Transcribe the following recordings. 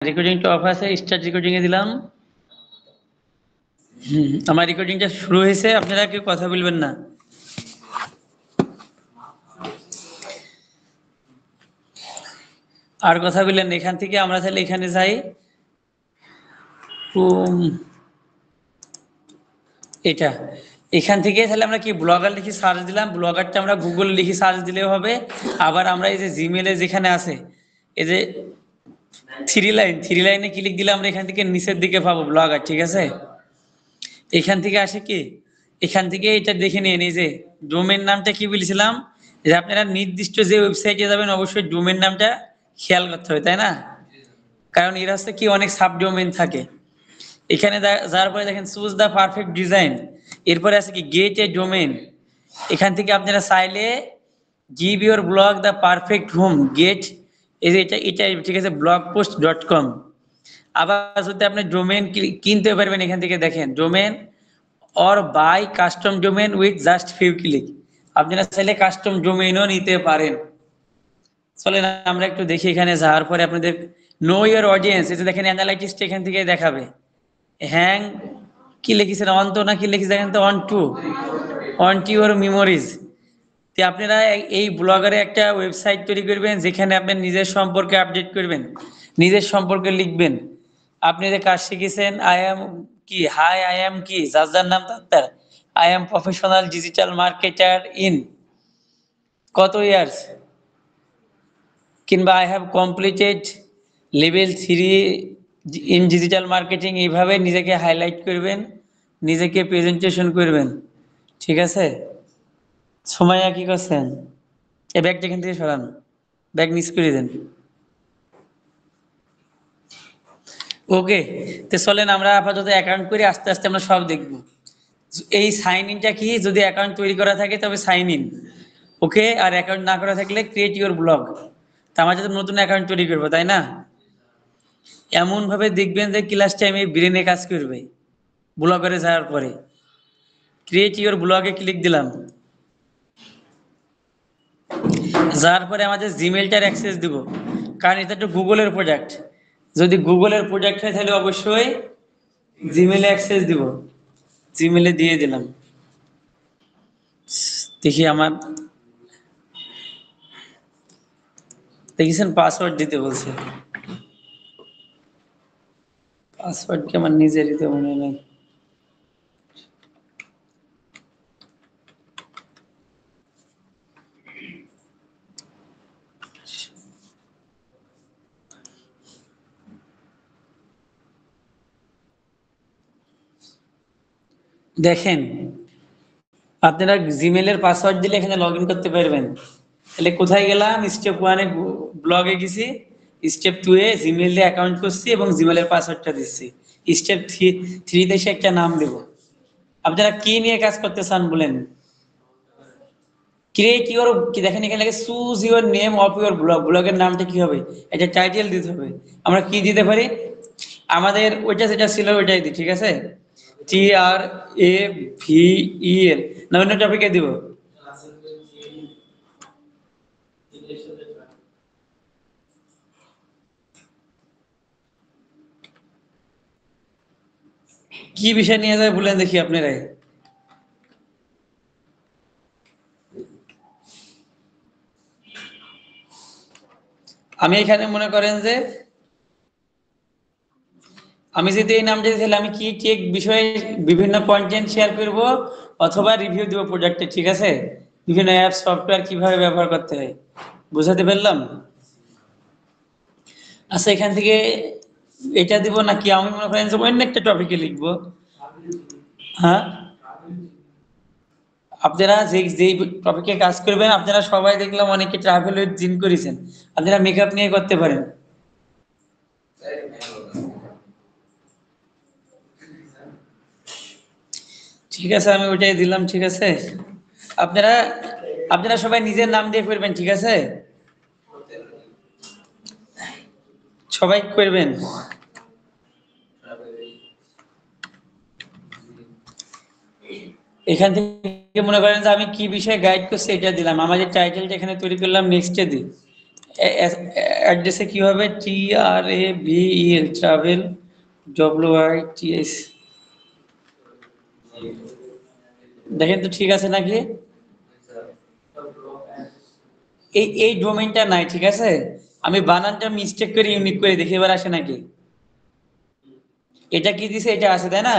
রেকর্ডিংটা of আছে, start recording এ দিলাম। আমার রেকর্ডিংটা শুরু হয়েছে, আপনারা কেউ কথা বলবেন না। আর কথা বললেন এখান থেকে আমরা তাহলে এখানে যাই। এটা এখান থেকে তাহলে আমরা কি ব্লগার লিখে সার্চ দিলাম, ব্লগারটা আমরা গুগল লিখে সার্চ দিলেও হবে। আবার আমরা এই যে জিমেলে যেখানে আছে এই যে থ্রি লাইনে ক্লিক দিলে আমরা এখান থেকে নিচের দিকে পাবো ব্লগার, ঠিক আছে। এখান থেকে আসে কি, এখান থেকে এটা দেখে নিয়ে এই যে ডোমেন নামটা কি বলেছিলাম, যে আপনারা নির্দিষ্ট যে ওয়েবসাইটে যাবেন অবশ্যই ডোমেন নামটা খেয়াল করতে হবে, তাই না? কারণ এর হচ্ছে কি অনেক সাব ডোমেন থাকে। এখানে যাওয়ার পরে দেখেন চুজ দ্য পারফেক্ট ডিজাইন, এরপরে আছে কি গেট এ ডোমেন। এখান থেকে আপনারা চাইলে give your blog the perfect home get, এই যে এটা ঠিক আছে blogpost.com। আবার যদি আপনি ডোমেন কিনতে পারবেন এখান থেকে দেখেন domain or buy custom domain with just few click, আপনারা চাইলে কাস্টম ডোমেইনও নিতে পারেন। চলেন আমরা একটু দেখি এখানে যাওয়ার পরে আপনাদের নো ইউর অডিয়েন্স, এটা দেখেন অ্যানালাইটিক্সটা এখান থেকে দেখাবে। হ্যাং কি লিখেছেন, অন তো না কি লিখেছে দেখেন তো, অন টু ইউর মেমোরিজ। তো আপনারা এই ব্লগারে একটা ওয়েবসাইট তৈরি করবেন যেখানে আপনি নিজের সম্পর্কে আপডেট করবেন, নিজের সম্পর্কে লিখবেন। আপনি যে কাজ শিখেছেন, আই এম কি, হাই আই এম কি, যার যার নাম তার, I am professional digital marketer in কত ইয়ার্স, কিংবা I have completed level 3 in digital marketing, এইভাবে নিজেকে হাইলাইট করবেন, নিজেকে প্রেজেন্টেশন করবেন, ঠিক আছে। সময় কি করছেন, এই ব্যাগটা এখান থেকে সরান, ব্যাগ মিস করে দেন। ওকে, তো চলেন আমরা আপাতত অ্যাকাউন্ট করে আস্তে আস্তে আমরা সব দেখব। এই সাইন ইনটা কি, যদি অ্যাকাউন্ট তৈরি করা থাকে তবে সাইন ইন, ওকে। আর অ্যাকাউন্ট না করা থাকলে ক্রিয়েট ইউর ব্লগ। তা আমরা যদি নতুন অ্যাকাউন্ট তৈরি করবো, তাই না? এমন ভাবে দেখবেন যে ক্লাস টাইমে ব্রেনে কাজ করবে। ব্লগারে যাওয়ার পরে ক্রিয়েট ইউর ব্লগে ক্লিক দিলাম, যার পরে আমাদের জিমেলটার অ্যাক্সেস দিব, কারণ এটা তো গুগলের প্রোডাক্ট। যদি গুগলের প্রোডাক্ট হয় তাহলে অবশ্যই জিমেলে অ্যাক্সেস দিব। জিমেলে দিয়ে দিলাম, দেখি আমার দেখেছেন পাসওয়ার্ড দিতে বলছে, পাসওয়ার্ড কি আমার নিজের দিতে মনে নেই। দেখেন আপনারা জিমেলের পাসওয়ার্ড দিলে এখানে লগ ইন করতে পারবেন। তাহলে কোথায় গেলাম, স্টেপ 1 এ ব্লগে গেছি, স্টেপ 2 এ জিমেল দিয়ে অ্যাকাউন্ট করছি এবং জিমেলের পাসওয়ার্ডটা দিচ্ছি, স্টেপ 3 তে এসে একটা নাম দেব। আপনারা কি নিয়ে কাজ করতে চান বলেন। ক্রিয়েট ইউর, কি দেখেন এখানে লাগে choose your name of your blog, ব্লগের নামটা কি হবে, এটা টাইটেল দিতে হবে। আমরা কি দিতে পারি, আমাদের ওইটা যেটা ছিল ওইটাই দিই, ঠিক আছে। TRAVEL না অন্য টপিকে দিব। কি বিষয় নিয়ে যায় বলেন দেখি আপনারাই। আমি এখানে মনে করেন যে আমি যদি এই নামটা দিই তাহলে আমি কি টেক বিষয়ে বিভিন্ন কন্টেন্ট শেয়ার করব অথবা রিভিউ দেব প্রোডাক্টে, ঠিক আছে। বিভিন্ন অ্যাপ সফটওয়্যার কিভাবে ব্যবহার করতে হয়, বুঝাতে পারলাম। আচ্ছা এখান থেকে এটা দিব নাকি আমি মনে করেন যে অন্য একটা টপিকে লিখবো। হ্যাঁ, আপনারা যেই টপিকে কাজ করবেন, আপনারা সবাই দেখলাম অনেকে ট্রাভেল উইথ জিন করেছেন, আপনারা মেকআপ নিয়ে করতে পারেন। ঠিক আছে আমি ওইটাই দিলাম, ঠিক আছে। আপনারা আপনারা সবাই নিজের নাম দিয়ে করবেন, ঠিক আছে, সবাই করবেন। এখান থেকে মনে করেন যে আমি কি বিষয়ে গাইড করছি এটা দিলাম, আমাদের টাইটেলটা এখানে তৈরি করলাম, নেক্সটে দিই। অ্যাড্রেসে কি হবে, TRAVEL, ট্রাভেল, WITS। দেখেন তো ঠিক আছে নাকি? এই ডোমেইনটা নাই, ঠিক আছে। আমি বানানটা মিস্টেক করে ইউনিক করে দেখি, এবার আসে নাকি। এটা কি দিছে, এটা আছে তাই না।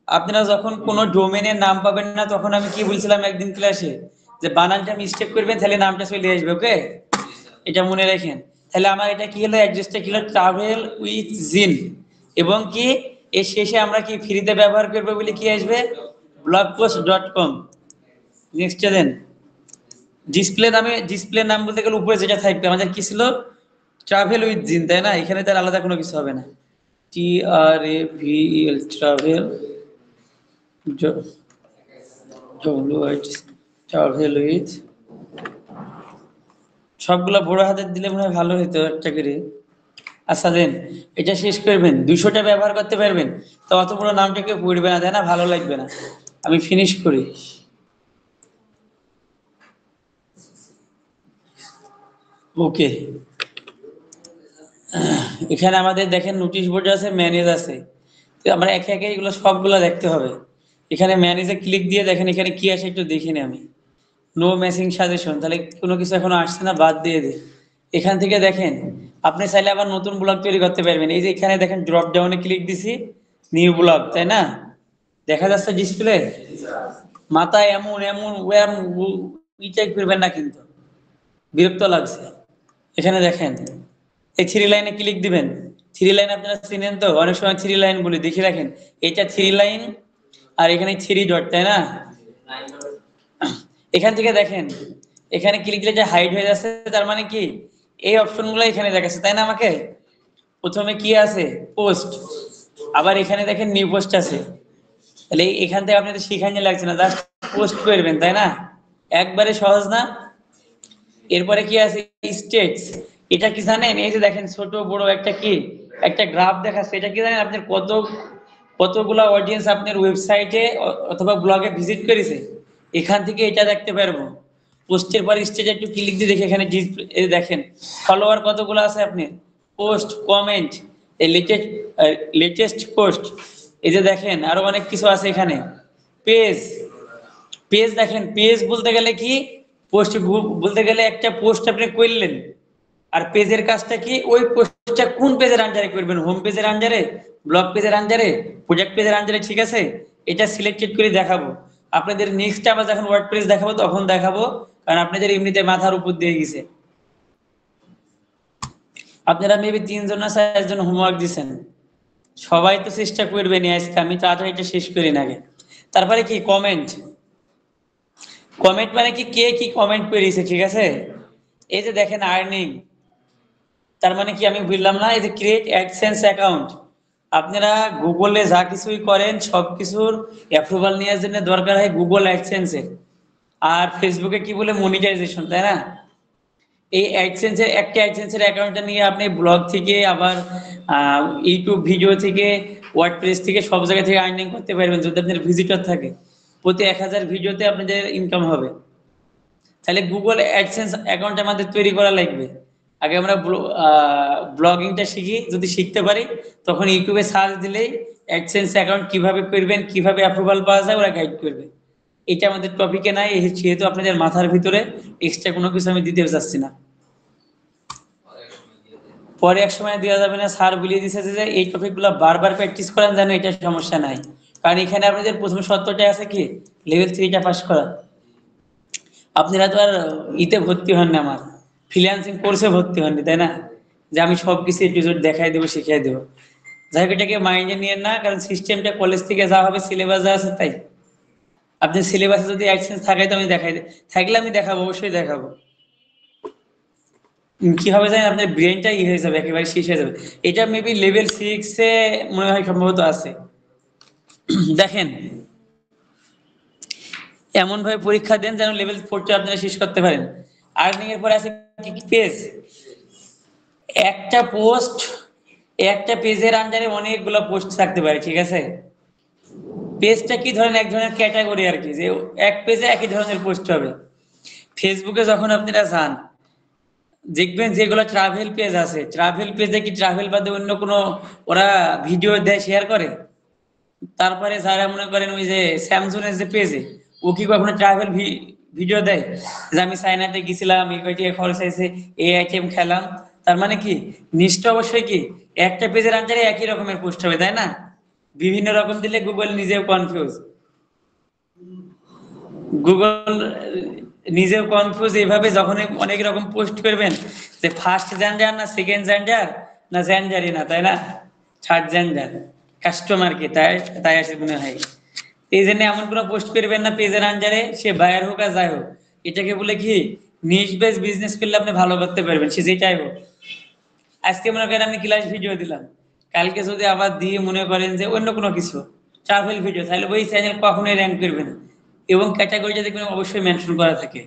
আপনারা যখন কোনো ডোমেনের নাম পাবেন না, তখন আমি কি বলছিলাম একদিন ক্লাসে, যে বানানটা মিস্টেক করবেন তাহলে নামটা চলে আসবে। ওকে, এটা মনে রাখেন। তাহলে আমার এটা কি হলো, অ্যাড্রেসটা কি হলো, ট্রাভেল উইথ জিন, এবং কি এর শেষে আমরা কি ফ্রিতে ব্যবহার করবো বলে কি আসবে, blogpost.com। নেক্সট দেন। ডিসপ্লে নাম বলতে গেলে উপরে যেটা থাকবে আমাদের কি ছিল, ট্রাভেল উইথ জিন, তাই না। এখানে তার আলাদা কোনো কিছু হবে না। TRAVEL, ট্রাভেল, ট্রাভেল উইথ, সবগুলো বড় হাতের দিলে মনে হয় ভালো হতো একটা করে। আচ্ছা দেন, এটা শেষ করবেন, 200টা ব্যবহার করতে পারবেন, তো অত বড় নামটা কেউ পড়বে না, তাই না, ভালো লাগবে না। আমি ফিনিশ করি। ওকে, এখানে আমাদের দেখেন নোটিশ বোর্ড আছে, ম্যানেজ আছে। তো আমরা একে একে এগুলো সবগুলো দেখতে হবে। এখানে ম্যানেজে ক্লিক দিয়ে দেখেন এখানে কি আসে একটু দেখিনি আমি। নো ম্যাচিং সাজেশন, তাহলে কোনো কিছু এখনো আসছে না, বাদ দিয়ে দিই। এখান থেকে দেখেন আপনি চাইলে আবার নতুন ব্লগ তৈরি করতে পারবেন। এই যে এখানে দেখেন ড্রপ ডাউনে ক্লিক দিছি, নিউ ব্লগ, তাই না, দেখা যাচ্ছে ডিসপ্লে। মাথায় এমন এমন ওয়াম ইটাই করবেন না কিন্তু, বিরক্ত লাগছে। এখানে দেখেন এই থ্রি লাইনে ক্লিক দিবেন। থ্রি লাইন আপনারা চিনেন তো, অনেক সময় থ্রি লাইন বলি, দেখে রাখেন। এটা থ্রি লাইন, আর এখানে থ্রি ডট, তাই না। এখান থেকে দেখেন এখানে ক্লিক দিলে যে হাইড হয়ে যাচ্ছে, তার মানে কি এই অপশনগুলো এখানে দেখাচ্ছে, তাই না। আমাকে প্রথমে কি আছে, পোস্ট, আবার এখানে দেখেন নিউ পোস্ট আছে। তাহলে এখান থেকে আপনাদের শিখাইতে লাগছে না, জাস্ট পোস্ট করবেন, তাই না, একবারে সহজ না। এরপরে কি আছে, স্টেটস। এটা কি জানেন, এই যে দেখেন ছোট বড় একটা কি একটা গ্রাফ দেখাচ্ছে, এটা কি জানেন আপনার কতগুলা অডিয়েন্স আপনার ওয়েবসাইটে অথবা ব্লগে ভিজিট করেছে, এখান থেকে এটা দেখতে পারবো। পোস্টের পর স্টেজ একটু ক্লিক দিয়ে দেখে এখানে এই দেখেন ফলোয়ার কতগুলো আছে আপনার, পোস্ট, কমেন্ট, এই লেটেস্ট পোস্ট, এই যে দেখেন আরো অনেক কিছু আছে এখানে। পেজ, পেজ দেখেন, পেজ বলতে গেলে কি, পোস্ট বলতে গেলে একটা পোস্ট আপনি করলেন, আর পেজের কাজটা কি, ওই পোস্টটা কোন পেজের আন্ডারে করবেন, হোম পেজের আন্ডারে, ব্লগ পেজের আন্ডারে, প্রজেক্ট পেজের আন্ডারে, ঠিক আছে। এটা সিলেক্টেড করে দেখাবো আপনাদের। নেক্সট আবার যখন ওয়ার্ডপ্রেস দেখাবো তখন দেখাবো, কারণ আপনাদের এমনিতে মাথার উপর দিয়ে গেছে। আপনারা মেবি 3জন না 4জন হোমওয়ার্ক দিচ্ছেন, সবাই তো চেষ্টা করবেন আজকে, আমি তাড়াতাড়ি এটা শেষ করি না আগে। তারপরে কি কমেন্ট, কমেন্ট মানে কি কে কি কমেন্ট করেছে, ঠিক আছে। এই যে দেখেন আর্নিং, তার মানে কি আমি বললাম না, এই যে ক্রিয়েট অ্যাডসেন্স অ্যাকাউন্ট, আপনারা গুগলে যা কিছুই করেন সবকিছুর অ্যাপ্রুভাল নেওয়ার জন্য দরকার হয় গুগল অ্যাডসেন্সের। আর ফেসবুকে কি বলে, মনিটাইজেশন, তাই না। এই অ্যাডসেন্সের একটা অ্যাডসেন্সের অ্যাকাউন্টটা নিয়ে আপনি ব্লগ থেকে আবার ইউটিউব ভিডিও থেকে, ওয়ার্ডপ্রেস থেকে, সব জায়গা থেকে আর্নিং করতে পারবেন যদি আপনার ভিজিটর থাকে। প্রতি 1000 ভিডিওতে আপনাদের ইনকাম হবে। তাহলে গুগল অ্যাডসেন্স অ্যাকাউন্ট আমাদের তৈরি করা লাগবে। আগে আমরা ব্লগিংটা শিখি, যদি শিখতে পারি তখন ইউটিউবে সার্চ দিলেই অ্যাডসেন্স অ্যাকাউন্ট কিভাবে করবেন, কিভাবে অ্যাপ্রুভাল পাওয়া যায়, ওরা গাইড করবে। এটা আমাদের টপিকে নাই, যেহেতু আপনাদের মাথার ভিতরে এক্সট্রা কোনো কিছু আমি দিতে চাচ্ছি না। পরে এক সময় দেওয়া যাবে না, স্যার বলিয়ে দিচ্ছে যে এই টপিকগুলো বারবার প্র্যাকটিস করেন, যেন এটা সমস্যা নাই। কারণ এখানে আপনাদের প্রথম সত্যটা আছে কি, লেভেল 3টা পাস করা। আপনারা তো আর ইতে ভর্তি হন না, আমার ফ্রিল্যান্সিং কোর্সে ভর্তি হননি, তাই না, যে আমি সবকিছু এপিসোড দেখাই দেবো, শিখিয়ে দেবো। যাই হোক, এটাকে মাইন্ডে নিয়ে না, কারণ সিস্টেমটা কলেজ থেকে যা হবে, সিলেবাস যা আছে তাই। আপনি সিলেবাসে যদি অ্যাকসেন্স থাকে তো আমি দেখাই, থাকলে আমি দেখাবো, অবশ্যই দেখাবো। কি হবে জানেন, আপনার ব্রেনটা হয়ে যাবে, একেবারে শেষ হয়ে যাবে। এটা মেবি লেভেল 6-এ মনে হয় সম্ভবত আছে। দেখেন এমন ভাবে পরীক্ষা দেন যেন লেভেল 4টা আপনারা শেষ করতে পারেন। আর্নিং এর পরে আছে কি পেজ, একটা পোস্ট, একটা পেজের আন্ডারে অনেকগুলো পোস্ট থাকতে পারে, ঠিক আছে। পেজটা কি ধরেন, এক ধরনের ক্যাটাগরি আর কি, যে এক পেজে একই ধরনের পোস্ট হবে। ফেসবুকে যখন আপনারা যান, দেখবেন যেগুলো ট্রাভেল পেজ আছে, ট্রাভেল পেজে কি ট্রাভেল বাদে অন্য কোনো ওরা ভিডিও দেয়, শেয়ার করে? তারপরে যারা মনে করেন ওই যে স্যামসুং এর যে পেজে, ও কি কখনো ট্রাভেল ভিডিও দেয় যে আমি চায়নাতে গেছিলাম, এই কয়টি খরচ হয়েছে, এই আইটেম খেলাম? তার মানে কি, নিশ্চয় অবশ্যই কি একটা পেজের আনসারে একই রকমের পোস্ট হবে, তাই না? বিভিন্ন রকম দিলে গুগল নিজেও কনফিউজ, গুগল নিজেও কনফিউজ। এইভাবে যখন অনেক রকম পোস্ট করবেন যে ফার্স্ট জেন্ডার না সেকেন্ড জেন্ডার না জেন্ডারই না, তাই না, থার্ড জেন্ডার, কাস্টমার কে তাই তাই আসে মনে হয়। এই জন্য এমন কোনো পোস্ট করবেন না পেজের আন্ডারে, সে বায়ার হোক আর যাই হোক। এটাকে বলে কি, নিশ বেস বিজনেস করলে আপনি ভালো করতে পারবেন, সে যেটাই হোক। আজকে মনে করেন আমি ক্লাস ভিডিও দিলাম, কালকে যদি আবার দিয়ে মনে করেন যে অন্য কোনো কিছু ট্রাভেল ভিডিও, তাহলে ওই চ্যানেল কখনোই র্যাঙ্ক করবে না। এবং ক্যাটাগরিটা দেখবেন অবশ্যই মেনশন করা থাকে।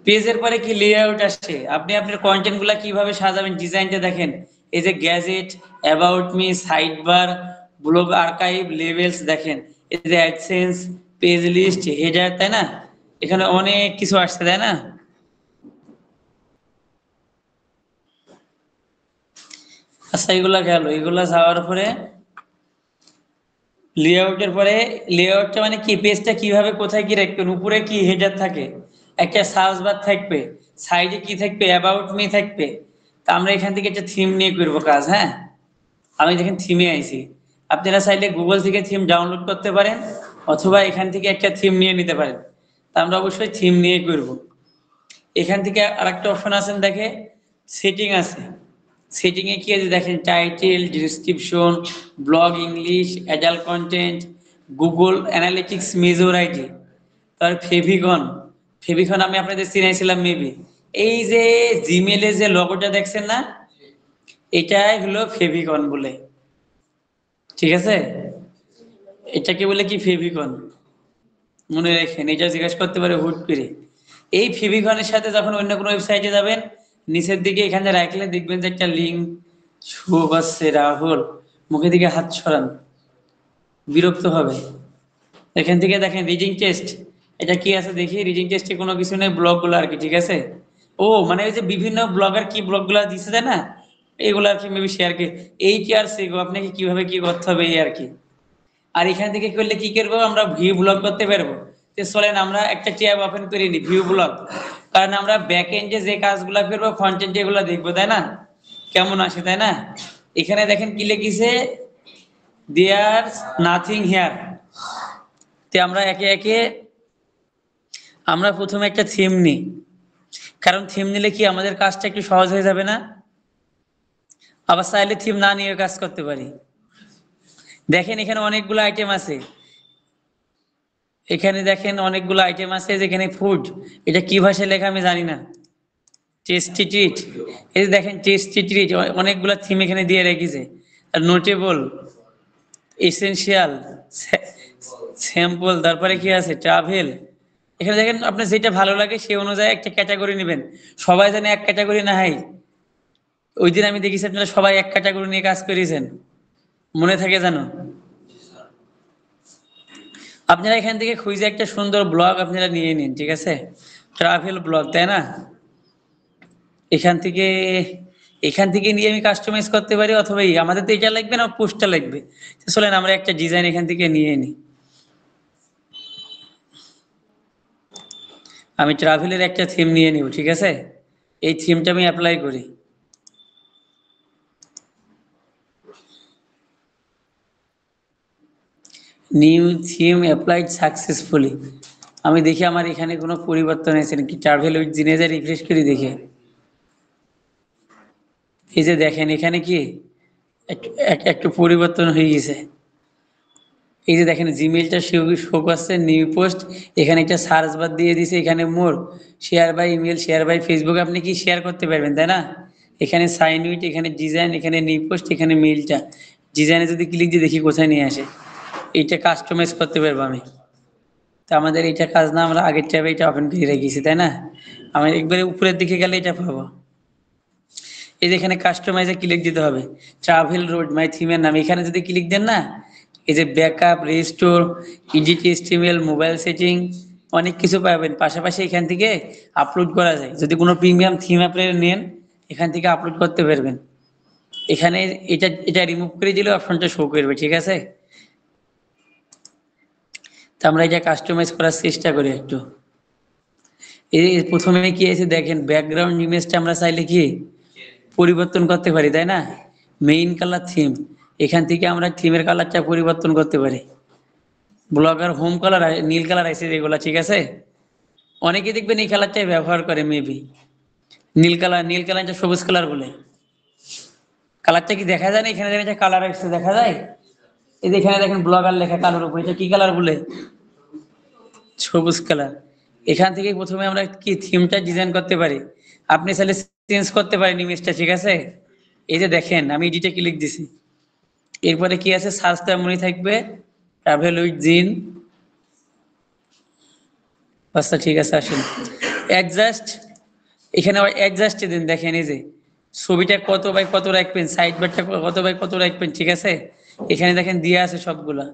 পেজের পরে কি লেআউট আসছে, আপনি আপনার কন্টেন্ট গুলা কিভাবে সাজাবেন, ডিজাইনটা দেখেন। এই যে gadget, about me, side bar, blog archive, levels দেখেন। এই যে অ্যাডসেন্স, পেজ লিস্ট, হেডার, তাই না? এখানে অনেক কিছু আসছে, তাই না? আচ্ছা, এগুলা গেল, এগুলা যাওয়ার পরে লেআউটের পরে, লেআউটটা মানে কি, পেজটা কিভাবে কোথায় কি রাখবেন, উপরে কি হেডার থাকে, একটা সার্চ বার থাকবে, সাইডে কি থাকবে, অ্যাবাউট মি থাকবে। তা আমরা এখান থেকে একটা থিম নিয়ে করবো কাজ, হ্যাঁ। আমি দেখেন থিমে আইছি, আপনারা চাইলে গুগল থেকে থিম ডাউনলোড করতে পারেন, অথবা এখান থেকে একটা থিম নিয়ে নিতে পারেন। তা আমরা অবশ্যই থিম নিয়ে করব। এখান থেকে আরেকটা অপশন আছে, দেখে সেটিং আছে। সেটিং এ কি আছে দেখেন, title, description, blog English, adult content, Google analytics, major ID, তার ফেভিকন। ফেভিকন আমি আপনাদের চিনাইছিলাম মেবি। এই যে জিমেলে যে লগোটা দেখছেন না, এটাই হলো ফেভিকন বলে, ঠিক আছে? এটাকে বলে কি, ফেভিকন। মনে রাখেন, এটা জিজ্ঞাসা করতে পারে হুট করে। এই ফেভিকনের সাথে যখন অন্য কোনো ওয়েবসাইটে যাবেন, নিচের দিকে এখানে রাখলে দেখবেন যে একটা লিঙ্ক শো করছে। রাহুল, মুখে দিকে হাত সরান, বিরক্ত হবে। এখান থেকে দেখেন রিডিং টেস্ট, এটা কি আছে দেখি। রিডিং টেস্টে কোনো কিছু নেই, ব্লগ গুলো আর কি, ঠিক আছে? ও মানে ওই যে বিভিন্ন ব্লগার কি ব্লগ গুলা দিচ্ছে, তাই না, এগুলো আর কি মেবি শেয়ার কি। এই কি আর সে আপনাকে কিভাবে কি করতে হবে, এই আর কি। আর এখান থেকে করলে কি করবো, আমরা ভিউ ব্লগ করতে পারবো। তো চলেন আমরা একটা ট্যাব ওপেন করে নি, ভিউ ব্লগ। কারণ আমরা ব্যাক এন্ডে যে কাজগুলো করবো, ফ্রন্ট এন্ডে এগুলো দেখবো, তাই না, কেমন আসে, তাই না? এখানে দেখেন কি লিখেছে, দেয়ার নাথিং হেয়ার। তে আমরা একে একে, আমরা প্রথমে একটা থিম নিই, কারণ থিম নিলে কি আমাদের কাজটা একটু সহজ হয়ে যাবে না? আবার চাইলে থিম না নিয়ে কাজ করতে পারি। দেখেন এখানে অনেকগুলো আইটেম আছে, এখানে দেখেন অনেকগুলো আইটেম আছে, যেখানে ফুড, এটা কি ভাষায় লেখা আমি জানি না। টেস্টি ট্রিট, এই যে দেখেন টেস্টি ট্রিট, অনেকগুলো থিম এখানে দিয়ে রেখেছে। আর নোটেবল, এসেনশিয়াল, স্যাম্পল, তারপরে কি আছে, ট্রাভেল। এখানে দেখেন আপনার যেটা ভালো লাগে সেই অনুযায়ী একটা ক্যাটাগরি নেবেন। সবাই জানে এক ক্যাটাগরি না হয়। ওই দিন আমি দেখেছি আপনারা সবাই এক ক্যাটাগরি নিয়ে কাজ করেছেন, মনে থাকে জানো? আপনারা এখান থেকে খুঁজে একটা সুন্দর ব্লগ আপনারা নিয়ে নিন, ঠিক আছে, ট্রাভেল ব্লগ, তাই না? এখান থেকে, এখান থেকে নিয়ে আমি কাস্টমাইজ করতে পারি, অথবা আমাদের তো এটা লাগবে না, পোস্টটা লাগবে। চলেন আমরা একটা ডিজাইন এখান থেকে নিয়ে নিই। আমি ট্রাভেলের একটা থিম নিয়ে নিব, ঠিক আছে? এই থিমটা আমি অ্যাপ্লাই করি। New theme applied successfully. আমি দেখি আমার এখানে কোনো পরিবর্তন হয়েছে নাকি, ট্রাভেল উইথ জিনেজে রিফ্রেশ করে দেখে। এই যে দেখেন এখানে কি একটু পরিবর্তন হয়ে গেছে। এই যে দেখেন জিমেলটা শো করছে, নিউ পোস্ট, এখানে একটা সার্চ বার দিয়ে দিছে, এখানে more, share by email, share by Facebook, আপনি কি শেয়ার করতে পারবেন, তাই না? এখানে সাইন উইথ, এখানে ডিজাইন, এখানে নিউ পোস্ট, এখানে মেলটা। ডিজাইনে যদি ক্লিক দিয়ে দেখি কোথায় নিয়ে আসে, এইটা কাস্টমাইজ করতে পারবো আমি। তা আমাদের এটা কাজ না, আমরা আগের ট্যাবে এটা ওপেন করে রেখেছি, তাই না? আমি একবারে উপরের দিকে গেলে এটা পাবো। এই যে এখানে কাস্টমাইজে ক্লিক দিতে হবে, ট্রাভেল রোড মাই থিমের নাম, এখানে যদি ক্লিক দেন না, এই যে backup, restore, edit HTML, mobile setting, অনেক কিছু পাবেন। পাশাপাশি এখান থেকে আপলোড করা যায়, যদি কোনো প্রিমিয়াম থিম আপনি নেন এখান থেকে আপলোড করতে পারবেন। এখানে এটা এটা রিমুভ করে দিলে অপশনটা শো করবে, ঠিক আছে। তো আমরা এটা কাস্টমাইজ করার চেষ্টা করি একটু। এই প্রথমে কি আছে দেখেন, ব্যাকগ্রাউন্ড ইমেজটা আমরা চাইলে কি পরিবর্তন করতে পারি, তাই না। মেইন কালার থিম, এখান থেকে আমরা থিমের কালারটা পরিবর্তন করতে পারি। ব্লগার হোম কালার নীল কালার আছে এগুলা, ঠিক আছে। অনেকে দেখবেন এই কালারটাই ব্যবহার করে মেবি, নীল কালারটা সবুজ কালার বলে। কালারটা কি দেখা যায় না, এখানে দেখেন একটা কালার আসছে দেখা যায়, এই যে এখানে দেখেন ব্লগার লেখা কালার উপর, এটা কি কালার বলে, সবুজ কালার। এখান থেকে প্রথমে আমরা কি থিমটা ডিজাইন করতে পারি, আপনি চাইলে চেঞ্জ করতে পারেন ইমেজটা, ঠিক আছে। এই যে দেখেন আমি এডিটে ক্লিক দিছি, এরপরে কি আছে সার্চ মনে থাকবে ট্রাভেল উইথ জিন। আচ্ছা ঠিক আছে আসেন অ্যাডজাস্ট, এখানে অ্যাডজাস্ট দিন, দেখেন এই যে ছবিটা কত বাই কত রাখবেন, সাইড বারটা কত বাই কত রাখবেন, ঠিক আছে। এখানে দেখেন দিয়ে আছে সবগুলা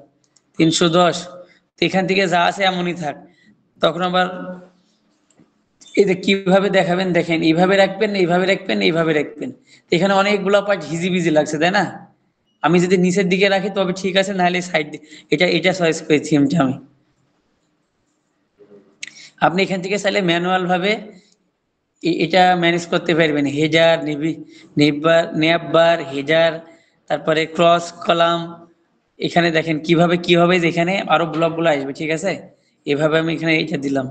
310, তো এখান থেকে যা আছে এমনই থাক। তখন আবার এই যে কিভাবে দেখাবেন দেখেন, এইভাবে রাখবেন এইভাবে রাখবেন এইভাবে রাখবেন, এখানে অনেকগুলো পার্ট হিজিবিজি লাগছে তাই না। আমি যদি নিচের দিকে রাখি তবে ঠিক আছে, নাহলে সাইড এটা এটা চয়েস করেছি আমি। আপনি এখান থেকে চাইলে ম্যানুয়াল ভাবে এটা ম্যানেজ করতে পারবেন, হেজার নেববার হেজার, তারপরে ক্রস কলাম। এখানে দেখেন কিভাবে কি হবে, যেখানে আরো ব্লকগুলো আসবে, ঠিক আছে। এভাবে আমি এখানে এটা দিলাম,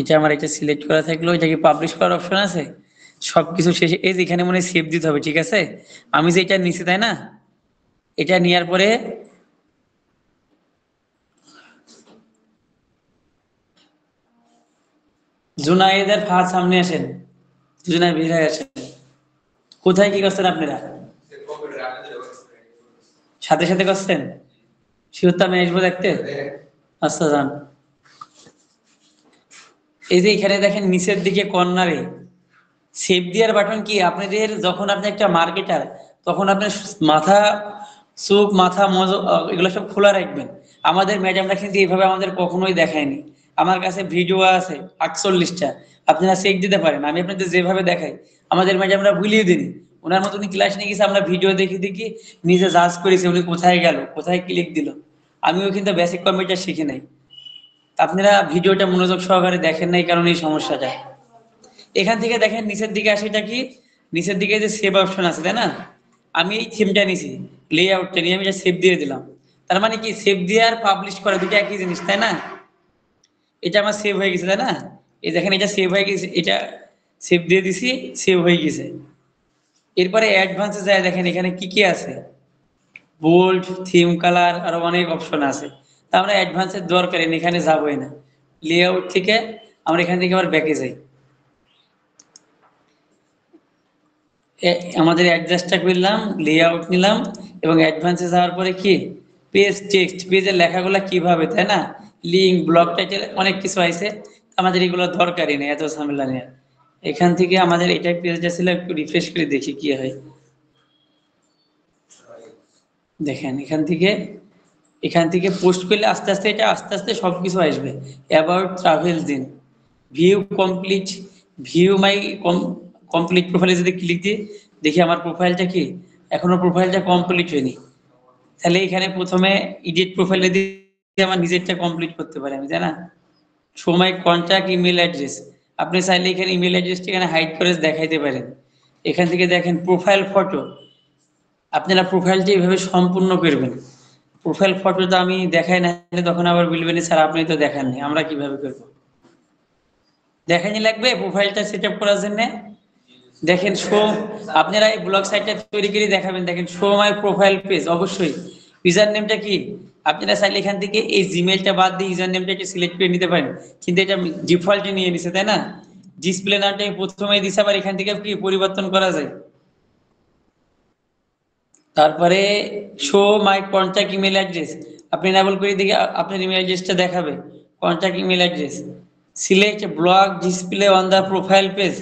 এটা আমার এটা সিলেক্ট করা থাকলো, এটা কি পাবলিশ করার অপশন আছে। সবকিছু শেষে এই যে এখানে মনে সেভ দিতে হবে, ঠিক আছে। আমি যে এটা নিছি তাই না, এটা নেওয়ার পরে জুনায়েদের ফাঁস সামনে আসেন, জুনায়েদ ভিড়ে আসেন। কোথায় কি করছেন আপনারা, সাথে সাথে করছেন, শিওর আমি আসবো দেখতে। আচ্ছা যান। এই যে এখানে দেখেন নিচের দিকে কর্নারে সেভ দেওয়ার বাটন কি, আপনাদের যখন আপনি একটা মার্কেটার তখন আপনার মাথা চোখ মাথা এগুলো সব খোলা রাখবেন। আমাদের ম্যাডামরা কিন্তু এইভাবে আমাদের কখনোই দেখায়নি। আমার কাছে ভিডিও আছে 48টা, আপনারা চেক দিতে পারেন, আমি আপনাদের যেভাবে দেখাই আমাদের ম্যাডামরা ভুলিয়ে দিনি। ওনার মতো উনি ক্লাস নিয়ে গেছে, আমরা ভিডিও দেখি দেখি নিজে জাজ করেছি উনি কোথায় গেল কোথায় ক্লিক দিল। আমিও কিন্তু বেসিক কম্পিউটার শিখি নাই। আপনারা ভিডিওটা মনোযোগ সহকারে দেখেন না, এই কারণে এই সমস্যাটা। এখান থেকে দেখেন নিচের দিকে আসে, এটা কি নিচের দিকে যে সেভ অপশন আছে তাই না, আমি এই থিমটা নিছি, লে আউটটা নিয়ে আমি এটা সেভ দিয়ে দিলাম। তার মানে কি সেভ দিয়ে আর পাবলিশ করা দুটো একই জিনিস তাই না। এটা আমার সেভ হয়ে গেছে তাই না, এই দেখেন এটা সেভ হয়ে গেছে, এটা সেভ দিয়ে দিছি, সেভ হয়ে গেছে। এরপরে অ্যাডভান্সে যায়, দেখেন এখানে কি কি আছে, বোল্ড থিম কালার আরো অনেক অপশন আছে। তা আমরা অ্যাডভান্সের দরকার নেই, এখানে যাবোই না। লেআউট থেকে আমরা এখান থেকে আবার ব্যাকে যাই, আমাদের অ্যাডজাস্টটা করলাম, লেআউট নিলাম, এবং অ্যাডভান্সে যাওয়ার পরে কি পেজ টেক্সট, পেজের লেখাগুলো কিভাবে তাই না, লিঙ্ক ব্লগ টাইটেল অনেক কিছু আছে, আমাদের এগুলো দরকারই নেই, এত ঝামেলা নেই। এখান থেকে আমাদের এটা পেজটা ছিল, একটু রিফ্রেশ করে দেখি কি হয়। দেখেন এখান থেকে পোস্ট করলে আস্তে আস্তে এটা আস্তে আস্তে সবকিছু আসবে। অ্যাবাউট ট্রাভেল দিন, ভিউ কমপ্লিট, ভিউ মাই কমপ্লিট প্রোফাইলে যদি ক্লিক দিই, দেখি আমার প্রোফাইলটা কি এখনো প্রোফাইলটা কমপ্লিট হয়নি। তাহলে এখানে প্রথমে এডিট প্রোফাইলে দিয়ে আমার নিজেরটা কমপ্লিট করতে পারি আমি, তাই না। সময় কন্ট্যাক্ট ইমেল অ্যাড্রেস, আপনি চাইলে এখানে ইমেল অ্যাড্রেসটা এখানে হাইড করে দেখাইতে পারেন। এখান থেকে দেখেন প্রোফাইল ফটো, আপনারা প্রোফাইলটা এইভাবে সম্পূর্ণ করবেন। প্রোফাইল ফটোটা আমি দেখাই না, তখন আবার বলবেন স্যার আপনি তো দেখাননি, আমরা কিভাবে করবো, দেখানি লাগবে প্রোফাইলটা সেট আপ করার জন্য। দেখেন শো, আপনারা এই ব্লগ সাইটটা তৈরি করে দেখাবেন, দেখেন শো মাই প্রোফাইল পেজ, অবশ্যই ইউজার নেমটা কি, আপনারা চাইলে এখান থেকে এই জিমেইলটা বাদ দিয়ে ইউজার নেমটা একটু সিলেক্ট করে নিতে পারেন, কিন্তু এটা ডিফল্টে নিয়ে নিছে তাই না। ডিসপ্লে নামটা আমি প্রথমেই দিছি, আবার এখান থেকে কি পরিবর্তন করা যায়। তারপরে শো মাই কন্ট্যাক্ট ইমেল অ্যাড্রেস, আপনি এনেবল করে দেখে আপনার ইমেল অ্যাড্রেসটা দেখাবে, contact email address. Select blog display on the profile page,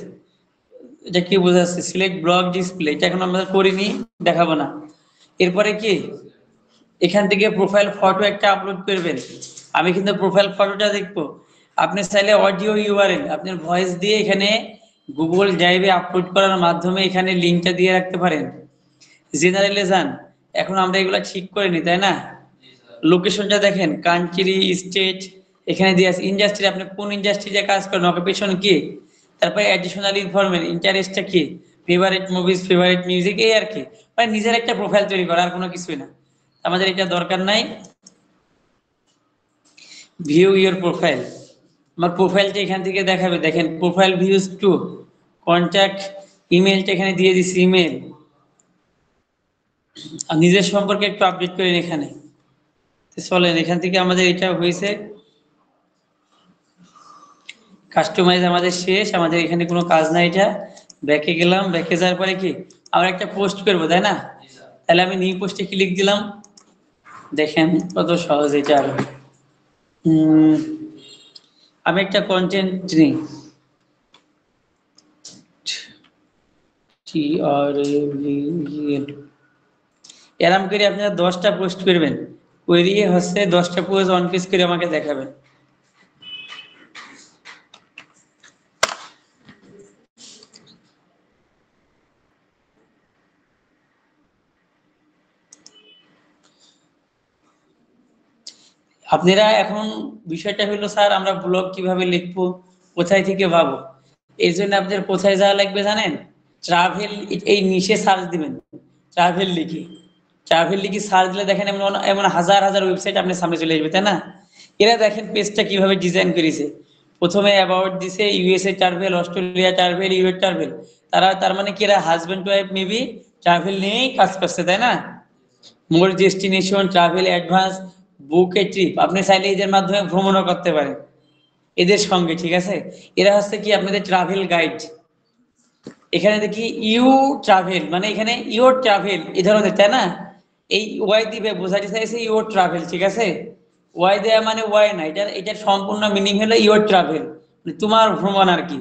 এটা কি বোঝাচ্ছে, সিলেক্ট ব্লগ ডিসপ্লে, এটা এখন আমরা করিনি, দেখাবো না। এরপরে কি এখান থেকে প্রোফাইল ফটো একটা আপলোড করবেন, আমি কিন্তু প্রোফাইল ফটোটা দেখবো। আপনি চাইলে অডিও ইউআরএল আপনার ভয়েস দিয়ে এখানে গুগল ড্রাইভে আপলোড করার মাধ্যমে এখানে লিঙ্কটা দিয়ে রাখতে পারেন। জেনারেলে যান, এখন আমরা এগুলো ঠিক করে নি, তাই না? লোকেশনটা দেখেন, কান্ট্রি, স্টেট এখানে দিয়ে আছে। ইন্ডাস্ট্রি, আপনি কোন ইন্ডাস্ট্রিতে কাজ করেন, অকুপেশন কি, তারপরে অ্যাডিশনাল ইনফরমেশন, ইন্টারেস্টটা কি, ফেভারিট মুভিজ, ফেভারিট মিউজিক, এই আর কি। মানে নিজের একটা প্রোফাইল তৈরি করা, আর কোনো কিছুই না। আমাদের এটা দরকার নাই। ভিউ ইওর প্রোফাইল, আমার প্রোফাইলটা এখান থেকে দেখাবে। দেখেন প্রোফাইল ভিউজ টু, কন্ট্যাক্ট, ইমেলটা এখানে দিয়ে দিচ্ছি, ইমেল। আর নিজের সম্পর্কে একটু আপডেট করেন এখানে। চলেন, এখান থেকে আমাদের এটা হয়েছে, কাস্টমাইজ আমাদের শেষ। আমাদের এখানে কোনো কাজ নাই। এটা ব্যাকে গেলাম, ব্যাকে যাওয়ার পরে কি আমরা একটা পোস্ট করবো, তাই না? তাহলে আমি নিউ পোস্টে ক্লিক দিলাম। দেখেন কত সহজ এটা। আর আমি একটা কন্টেন্ট নিই, এরম করে আপনারা 10টা পোস্ট করবেন, করিয়ে হচ্ছে 10টা পোস্ট অন পেজ করে আমাকে দেখাবেন। আপনারা এখন বিষয়টা হলো, স্যার আমরা ব্লগ কিভাবে লিখবো, কোথায় থেকে পাবো? এই জন্য আপনাদের কোথায় যাওয়া লাগবে জানেন? ট্রাভেল, এই নিচে সার্চ দিবেন ট্রাভেল লিখে। ট্রাভেল লিখে সার্চ দিলে দেখেন এমন এমন হাজার হাজার ওয়েবসাইট আপনার সামনে চলে আসবে, তাই না? এরা দেখেন পেজটা কিভাবে ডিজাইন করেছে। প্রথমে অ্যাবাউট দিছে USA travel, Australia travel, Europe travel. তার মানে কি এরা হাজবেন্ড ওয়াইফ মেবি ট্রাভেল নিয়েই কাজ করছে, তাই না? মোর destination, travel advance, book a trip, আপনি চাইলে এদের মাধ্যমে ভ্রমণও করতে পারেন এদের সঙ্গে, ঠিক আছে? এরা হচ্ছে কি আপনাদের ট্রাভেল গাইড। এখানে দেখি ইউ ট্রাভেল, মানে এখানে ইউর ট্রাভেল এই ধরনের, তাই না? এই ওয়াই দিবে বোঝাতে চাইছে ইউর ট্রাভেল, ঠিক আছে? ওয়াই দেয়া মানে ওয়াই না, এটার সম্পূর্ণ মিনিং হলো ইউর ট্রাভেল, মানে তোমার ভ্রমণ আর কি।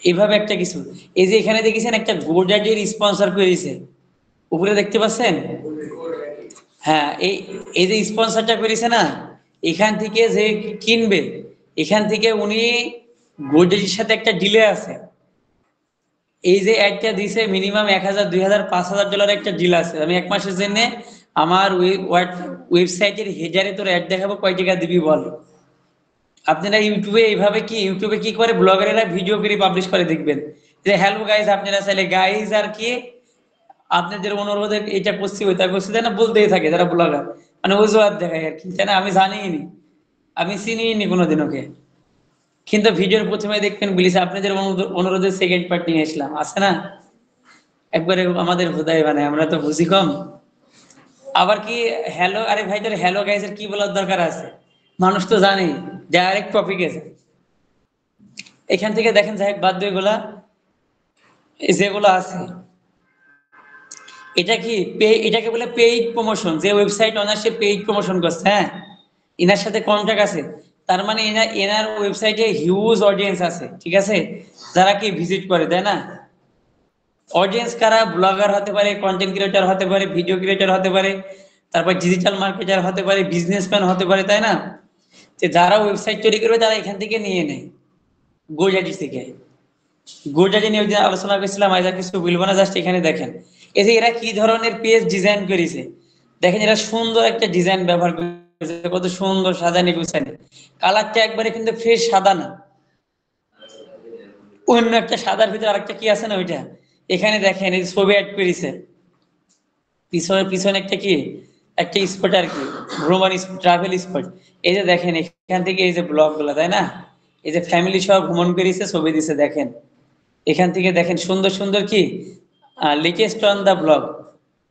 এইভাবে একটা কিছু। এই যে এখানে দেখেছেন একটা গোডাডির স্পন্সর করেছে, উপরে দেখতে পাচ্ছেন? হ্যাঁ, এই এই যে স্পন্সরটা করেছে না, এখান থেকে যে কিনবে, এখান থেকে উনি গোদরেজের সাথে একটা ডিলে আছে। এই যে অ্যাডটা দিছে মিনিমাম 1000, 2000, $5000 একটা ডিল আছে। আমি 1 মাসের জন্য আমার ওয়েবসাইটের হেডারে তোর অ্যাড দেখাবো, কয় টাকা দিবি বল। আপনারা ইউটিউবে এইভাবে কি, ইউটিউবে কি করে ব্লগারেরা ভিডিও করে পাবলিশ করে দেখবেন যে হ্যালো গাইজ, আপনারা চাইলে গাইজ আর কি আপনাদের অনুরোধে এটা করছি ওইটা করছি, তাই না? বলতেই থাকে যারা ব্লগার, মানে অজুহাত দেখায় আর কি, তাই না? আমি জানিই নি, আমি চিনিই নি কোনোদিন ওকে। কিন্তু ভিডিওর প্রথমে দেখবেন বলিস আপনাদের অনুরোধে সেকেন্ড পার্ট নিয়ে আসলাম, আছে না? একবারে আমাদের হুদাই বানায়, আমরা তো বুঝি কম। আবার কি হ্যালো, আরে ভাই তোর হ্যালো গাইজের কি বলার দরকার আছে? মানুষ তো জানেই, ডাইরেক্ট টপিকে যায়। এখান থেকে দেখেন যাই হোক বাদ দিয়ে এগুলা, যেগুলো আছে এটা কি এটাকে বলে পেইড প্রমোশন। যে ওয়েবসাইট ওনার সে পেইড প্রমোশন করছে, হ্যাঁ, এনার সাথে কন্ট্যাক্ট আছে, তার মানে এনার ওয়েবসাইটে হিউজ অডিয়েন্স আছে, ঠিক আছে? যারা কি ভিজিট করে, তাই না? অডিয়েন্স কারা? ব্লগার হতে পারে, কন্টেন্ট ক্রিয়েটর হতে পারে, ভিডিও ক্রিয়েটর হতে পারে, তারপর ডিজিটাল মার্কেটার হতে পারে, বিজনেসম্যান হতে পারে, তাই না? যে যারা ওয়েবসাইট তৈরি করবে তারা এখান থেকে নিয়ে নেয়, গোজাটি থেকে। গোজাটি নিয়ে ওই দিন আলোচনা করেছিলাম, আজ আর কিছু বলবো না, জাস্ট এখানে দেখেন এই যে এরা কি ধরনের পেজ ডিজাইন করেছে। দেখেন এরা সুন্দর একটা ডিজাইন ব্যবহার করেছে, কত সুন্দর সাজানি গুছানি। কালারটা একবারে কিন্তু ফ্রেশ সাদা না, অন্য একটা সাদার ভিতরে আরেকটা কি আছে না ওইটা। এখানে দেখেন এই ছবি অ্যাড করেছে, পিছনে পিছনে একটা কি, একটা স্পট আর কি, ভ্রমণ ট্রাভেল স্পট। এই যে দেখেন এখান থেকে এই যে ব্লগ গুলা, তাই না? এই যে ফ্যামিলি সহ ভ্রমণ করেছে, ছবি দিছে, দেখেন এখান থেকে দেখেন সুন্দর সুন্দর কি লেটেস্ট অন দা ব্লগ।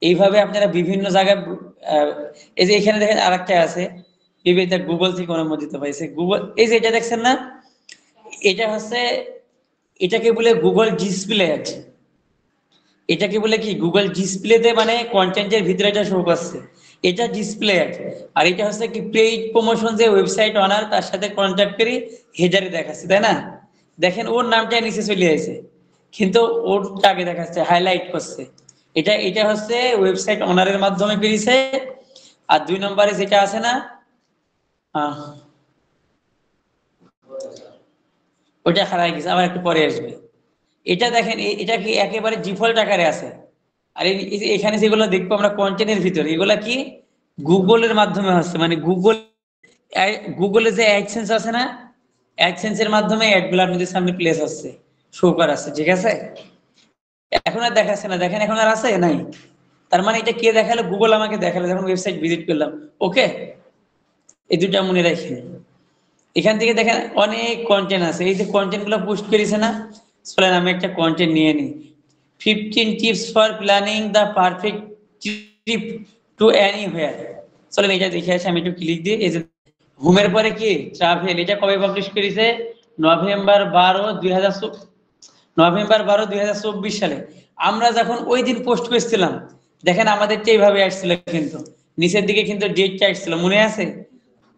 এইভাবে আপনারা বিভিন্ন জায়গায় এই যে এখানে দেখেন আরেকটা আছে, বিবেক গুগল থেকে অনুমোদিত পাইছে গুগল। এই যে এটা দেখছেন না, এটা হচ্ছে, এটাকে বলে গুগল ডিসপ্লে অ্যাড। এটাকে বলে কি গুগল ডিসপ্লেতে, মানে কন্টেন্টের ভিতরে এটা শো করছে, এটা ডিসপ্লে অ্যাড। আর এটা হচ্ছে কি পেইড প্রমোশন, যে ওয়েবসাইট ওনার তার সাথে কন্ট্যাক্ট করে হেডারে দেখাচ্ছে, তাই না? দেখেন ওর নামটা নিচে চলে আসে, কিন্তু ওরটা আগে দেখাচ্ছে, হাইলাইট করছে। এটা এটা হচ্ছে ওয়েবসাইট ওনারের মাধ্যমে পেয়েছে। আর 2 নম্বরে যেটা আছে না, ওইটা হারাই গেছে, আবার একটু পরে আসবে। এটা দেখেন এটা কি একেবারে ডিফল্ট আকারে আছে। আর এই যে এখানে যেগুলো দেখবো আমরা কন্টেন্টের ভিতরে, এগুলা কি গুগলের মাধ্যমে হচ্ছে, মানে গুগলে যে অ্যাডসেন্স আছে না, অ্যাডসেন্সের মাধ্যমে অ্যাডগুলো আপনাদের সামনে প্লেস হচ্ছে, শো করা আছে, ঠিক আছে। এখন আর দেখাচ্ছে না, দেখেন এখন আর আছে নাই। তার মানে এটা কে দেখালো? গুগল আমাকে দেখালো যখন ওয়েবসাইট ভিজিট করলাম। ওকে, এই দুটা মনে রাখেন। এখান থেকে দেখেন অনেক কন্টেন্ট আছে, এই যে কন্টেন্ট গুলো পোস্ট করেছে না, চলেন আমি একটা কন্টেন্ট নিয়ে নিই। 15 tips for planning the perfect trip to anywhere. চলেন এটা দেখে আসি, আমি একটু ক্লিক দিই। এই যে হোমের পরে কি ট্রাভেল, এটা কবে পাবলিশ করেছে? নভেম্বর 12 2024 সালে। আমরা যখন ওই দিন পোস্ট করেছিলাম, দেখেন আমাদেরটা এইভাবে আসছিল, কিন্তু নিচের দিকে কিন্তু ডেটটা আসছিল, মনে আছে?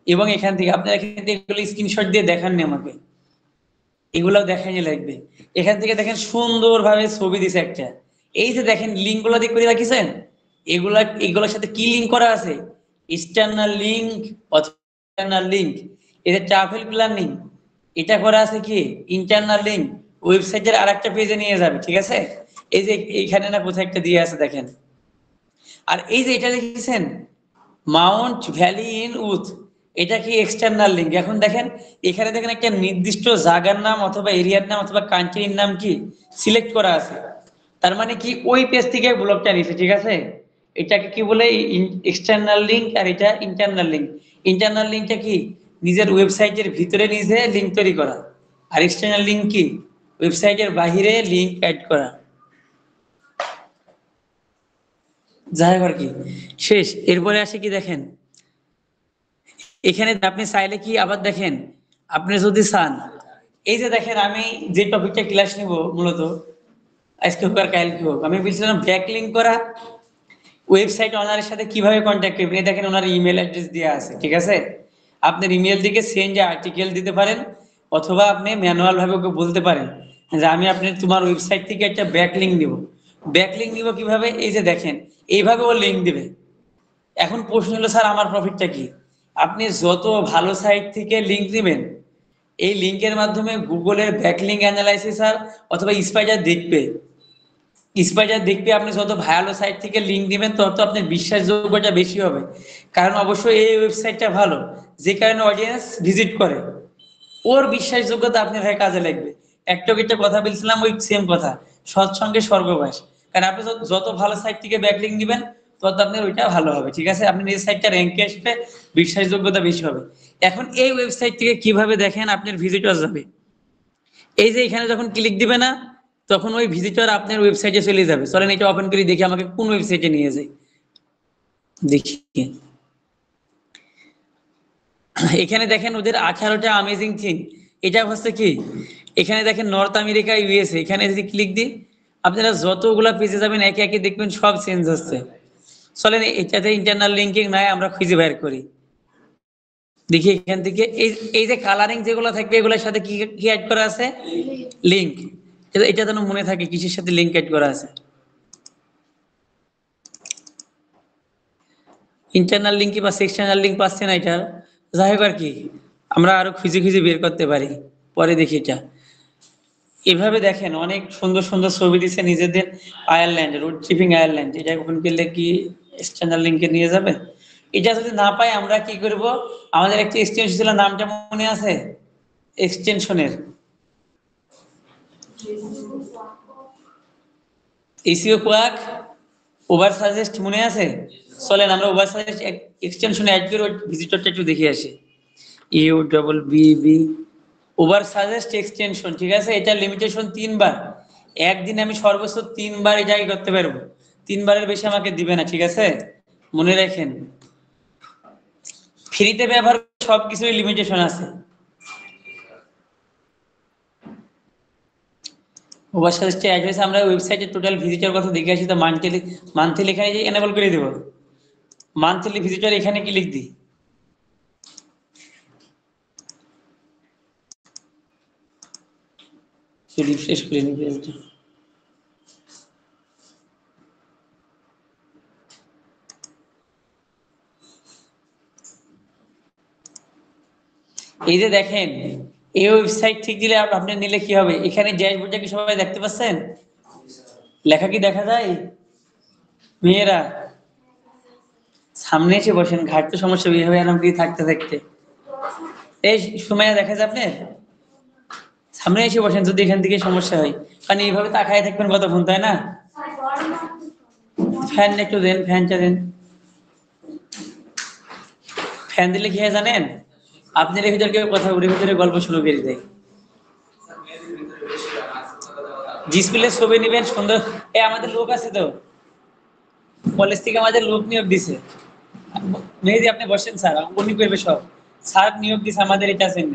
এবং এখান থেকে আপনারা কিন্তু এগুলো স্ক্রিনশট দিয়ে দেখাননি আমাকে, এগুলাও দেখাই লাগবে। এখান থেকে দেখেন সুন্দরভাবে ছবি দিছে একটা। এই যে দেখেন লিঙ্ক গুলো দিয়ে করে রাখিছেন, এগুলোর সাথে কি লিঙ্ক করা আছে? এক্সটার্নাল লিঙ্ক অথবা ইন্টারনাল লিঙ্ক। এই যে ট্রাভেল প্ল্যানিং, এটা করা আছে কি ইন্টারনাল লিঙ্ক, ওয়েবসাইটের আরেকটা পেজে নিয়ে যাবে, ঠিক আছে। এই যে এইখানে না কোথায় একটা দিয়ে আছে দেখেন। আর এই যে এটা দেখেছেন মাউন্ট ভ্যালি ইন উথ, এটা কি এক্সটার্নাল লিঙ্ক। এখন দেখেন এখানে দেখেন একটা নির্দিষ্ট জায়গার নাম অথবা এরিয়ার নাম অথবা কান্ট্রির নাম কি সিলেক্ট করা আছে। তার মানে কি ওই পেজ থেকে ব্লকটা নিছে, ঠিক আছে। এটাকে কি বলে? External link. আর এটা ইন্টারনাল লিঙ্ক। ইন্টারনাল লিঙ্কটা কি নিজের ওয়েবসাইটের ভিতরে নিজে লিঙ্ক তৈরি করা, আর এক্সটার্নাল লিঙ্ক কি ওয়েবসাইটের বাহিরে লিঙ্ক অ্যাড করা। যাই হোক আর কি, শেষ। এরপরে আসে কি দেখেন, এখানে আপনি চাইলে কি আবার দেখেন, আপনি যদি চান, এই যে দেখেন আমি যে টপিকটা ক্লাস নিব মূলত, আজকে হোক আর কালকে হোক, আমি বলছিলাম ব্যাকলিঙ্ক করা, ওয়েবসাইট ওনারের সাথে কিভাবে কন্ট্যাক্ট করবেন। এই দেখেন ওনার ইমেল অ্যাড্রেস দেওয়া আছে, ঠিক আছে। আপনার ইমেল থেকে সেন্ড আর্টিকেল দিতে পারেন, অথবা আপনি ম্যানুয়াল ভাবে ওকে বলতে পারেন যে আমি আপনার তোমার ওয়েবসাইট থেকে একটা ব্যাকলিঙ্ক নিব। ব্যাকলিঙ্ক নিব কিভাবে? এই যে দেখেন এইভাবে ও লিঙ্ক দিবে। এখন প্রশ্ন হলো স্যার আমার প্রফিটটা কি? আপনি যত ভালো সাইট থেকে লিঙ্ক দিবেন, এই লিঙ্কের মাধ্যমে গুগলের ব্যাকলিঙ্ক অ্যানালাইসিস আর অথবা স্পাইডার দেখবে। স্পাইডার দেখবে আপনি যত ভালো সাইট থেকে লিঙ্ক দিবেন তত আপনার বিশ্বাসযোগ্যতা বেশি হবে। কারণ অবশ্যই এই ওয়েবসাইটটা ভালো, যে কারণে অডিয়েন্স ভিজিট করে, ওর বিশ্বাসযোগ্যতা আপনার হয়ে কাজে লাগবে। একটা কথা বলছিলাম, ওই সেম কথা, সৎসঙ্গে স্বর্গবাস। কারণ আপনি যত ভালো সাইট থেকে ব্যাকলিঙ্ক দিবেন তত আপনার ওইটা ভালো হবে, ঠিক আছে। আপনি নিজের সাইটটা র্যাঙ্কে আসবে, বিশ্বাসযোগ্যতা বেশি হবে। এখন এই ওয়েবসাইট থেকে কিভাবে দেখেন আপনার ভিজিটর যাবে? এই যে এখানে যখন ক্লিক দিবে না, তখন ওই ভিজিটর আপনার ওয়েবসাইটে চলে যাবে। চলেন এটা ওপেন করে দেখি আমাকে কোন ওয়েবসাইটে নিয়ে যায়। দেখি এখানে দেখেন ওদের 18টা অ্যামেজিং থিং। এটা হচ্ছে কি, এখানে দেখেন নর্থ আমেরিকা, ইউএসএ। এখানে যদি ক্লিক দিই, আপনারা যতগুলা পেজে যাবেন একে একে দেখবেন সব চেঞ্জ হচ্ছে। চলেন এটাতে ইন্টারনাল লিঙ্কিং নাই, আমরা খুঁজে বের করি। দেখি এখান থেকে এই যে কালারিং যেগুলো থাকবে এগুলোর সাথে কি কি অ্যাড করা আছে? লিঙ্ক। এটা যেন মনে থাকে কিসের সাথে লিঙ্ক অ্যাড করা আছে। ইন্টারনাল লিঙ্ক বা সেকশনাল লিঙ্ক পাচ্ছে না এটা। যাই হোক আর কি, আমরা আরো খুঁজে খুঁজে বের করতে পারি। পরে দেখি এটা। এভাবে দেখেন অনেক সুন্দর সুন্দর ছবি দিচ্ছে নিজেদের। আয়ারল্যান্ড, রোড ট্রিপিং আয়ারল্যান্ড, এটা ওপেন করলে কি এক্সটার্নাল লিঙ্কে নিয়ে যাবে? এটা যদি না পাই আমরা কি করব? আমাদের একটা এক্সটেনশন ছিল, নামটা মনে আছে এক্সটেনশনের? এসিও কোয়াক, ওভার সাজেস্ট, মনে আছে? চলেন আমরা ওভার সাজেস্ট এক্সটেনশন অ্যাড করে ভিজিটরটা একটু দেখে আসি। U double B B, Ubersuggest extension, ঠিক আছে। এটা লিমিটেশন 3 বার। একদিন আমি সর্বোচ্চ 3 বার এটাই করতে পারবো, 3 বারের বেশি আমাকে দিবে না, ঠিক আছে। মনে রাখেন ফ্রিতে ব্যবহার সবকিছুই লিমিটেশন আছে। ওভার সাজেস্টে অ্যাড হয়েছে, আমরা ওয়েবসাইটের টোটাল ভিজিটর কথা দেখে আসি। তো মান্থলি এখানে যে এনেবল করে দেবো, মান্থলি ভিজিটর এখানে ক্লিক দিই। রিফ্রেশ করে নিবি। এই যে দেখেন, এই ওয়েবসাইট ঠিক দিলে আপনি নিলে কি হবে, এখানে ড্যাশবোর্ডটা কি সবাই দেখতে পাচ্ছেন? লেখা কি দেখা যায়? মেয়েরা সামনে এসে বসেন, ঘাটতে সমস্যা এইভাবে আরাম দিয়ে থাকতে থাকতে। এই সময় দেখা যায় আপনি সামনে এসে বসেন যদি এখান থেকে সমস্যা হয়, কারণ এইভাবে তাকায় থাকবেন কতক্ষণ, তাই না? ফ্যান একটু দেন, ফ্যানটা দেন। ফ্যান দিলে কি হয় জানেন, আপনার ভিতরে কেউ কথা বলে ভিতরে গল্প শুরু করে দেয়। ডিসপ্লে ছবি নিবেন সুন্দর। আমাদের লোক আছে তো, কলেজ থেকে আমাদের লোক নিয়োগ দিছে। মেহেদি আপনি বসেন স্যার, উনি করবে সব। স্যার নিয়োগ দিছে আমাদের এটা জন্য।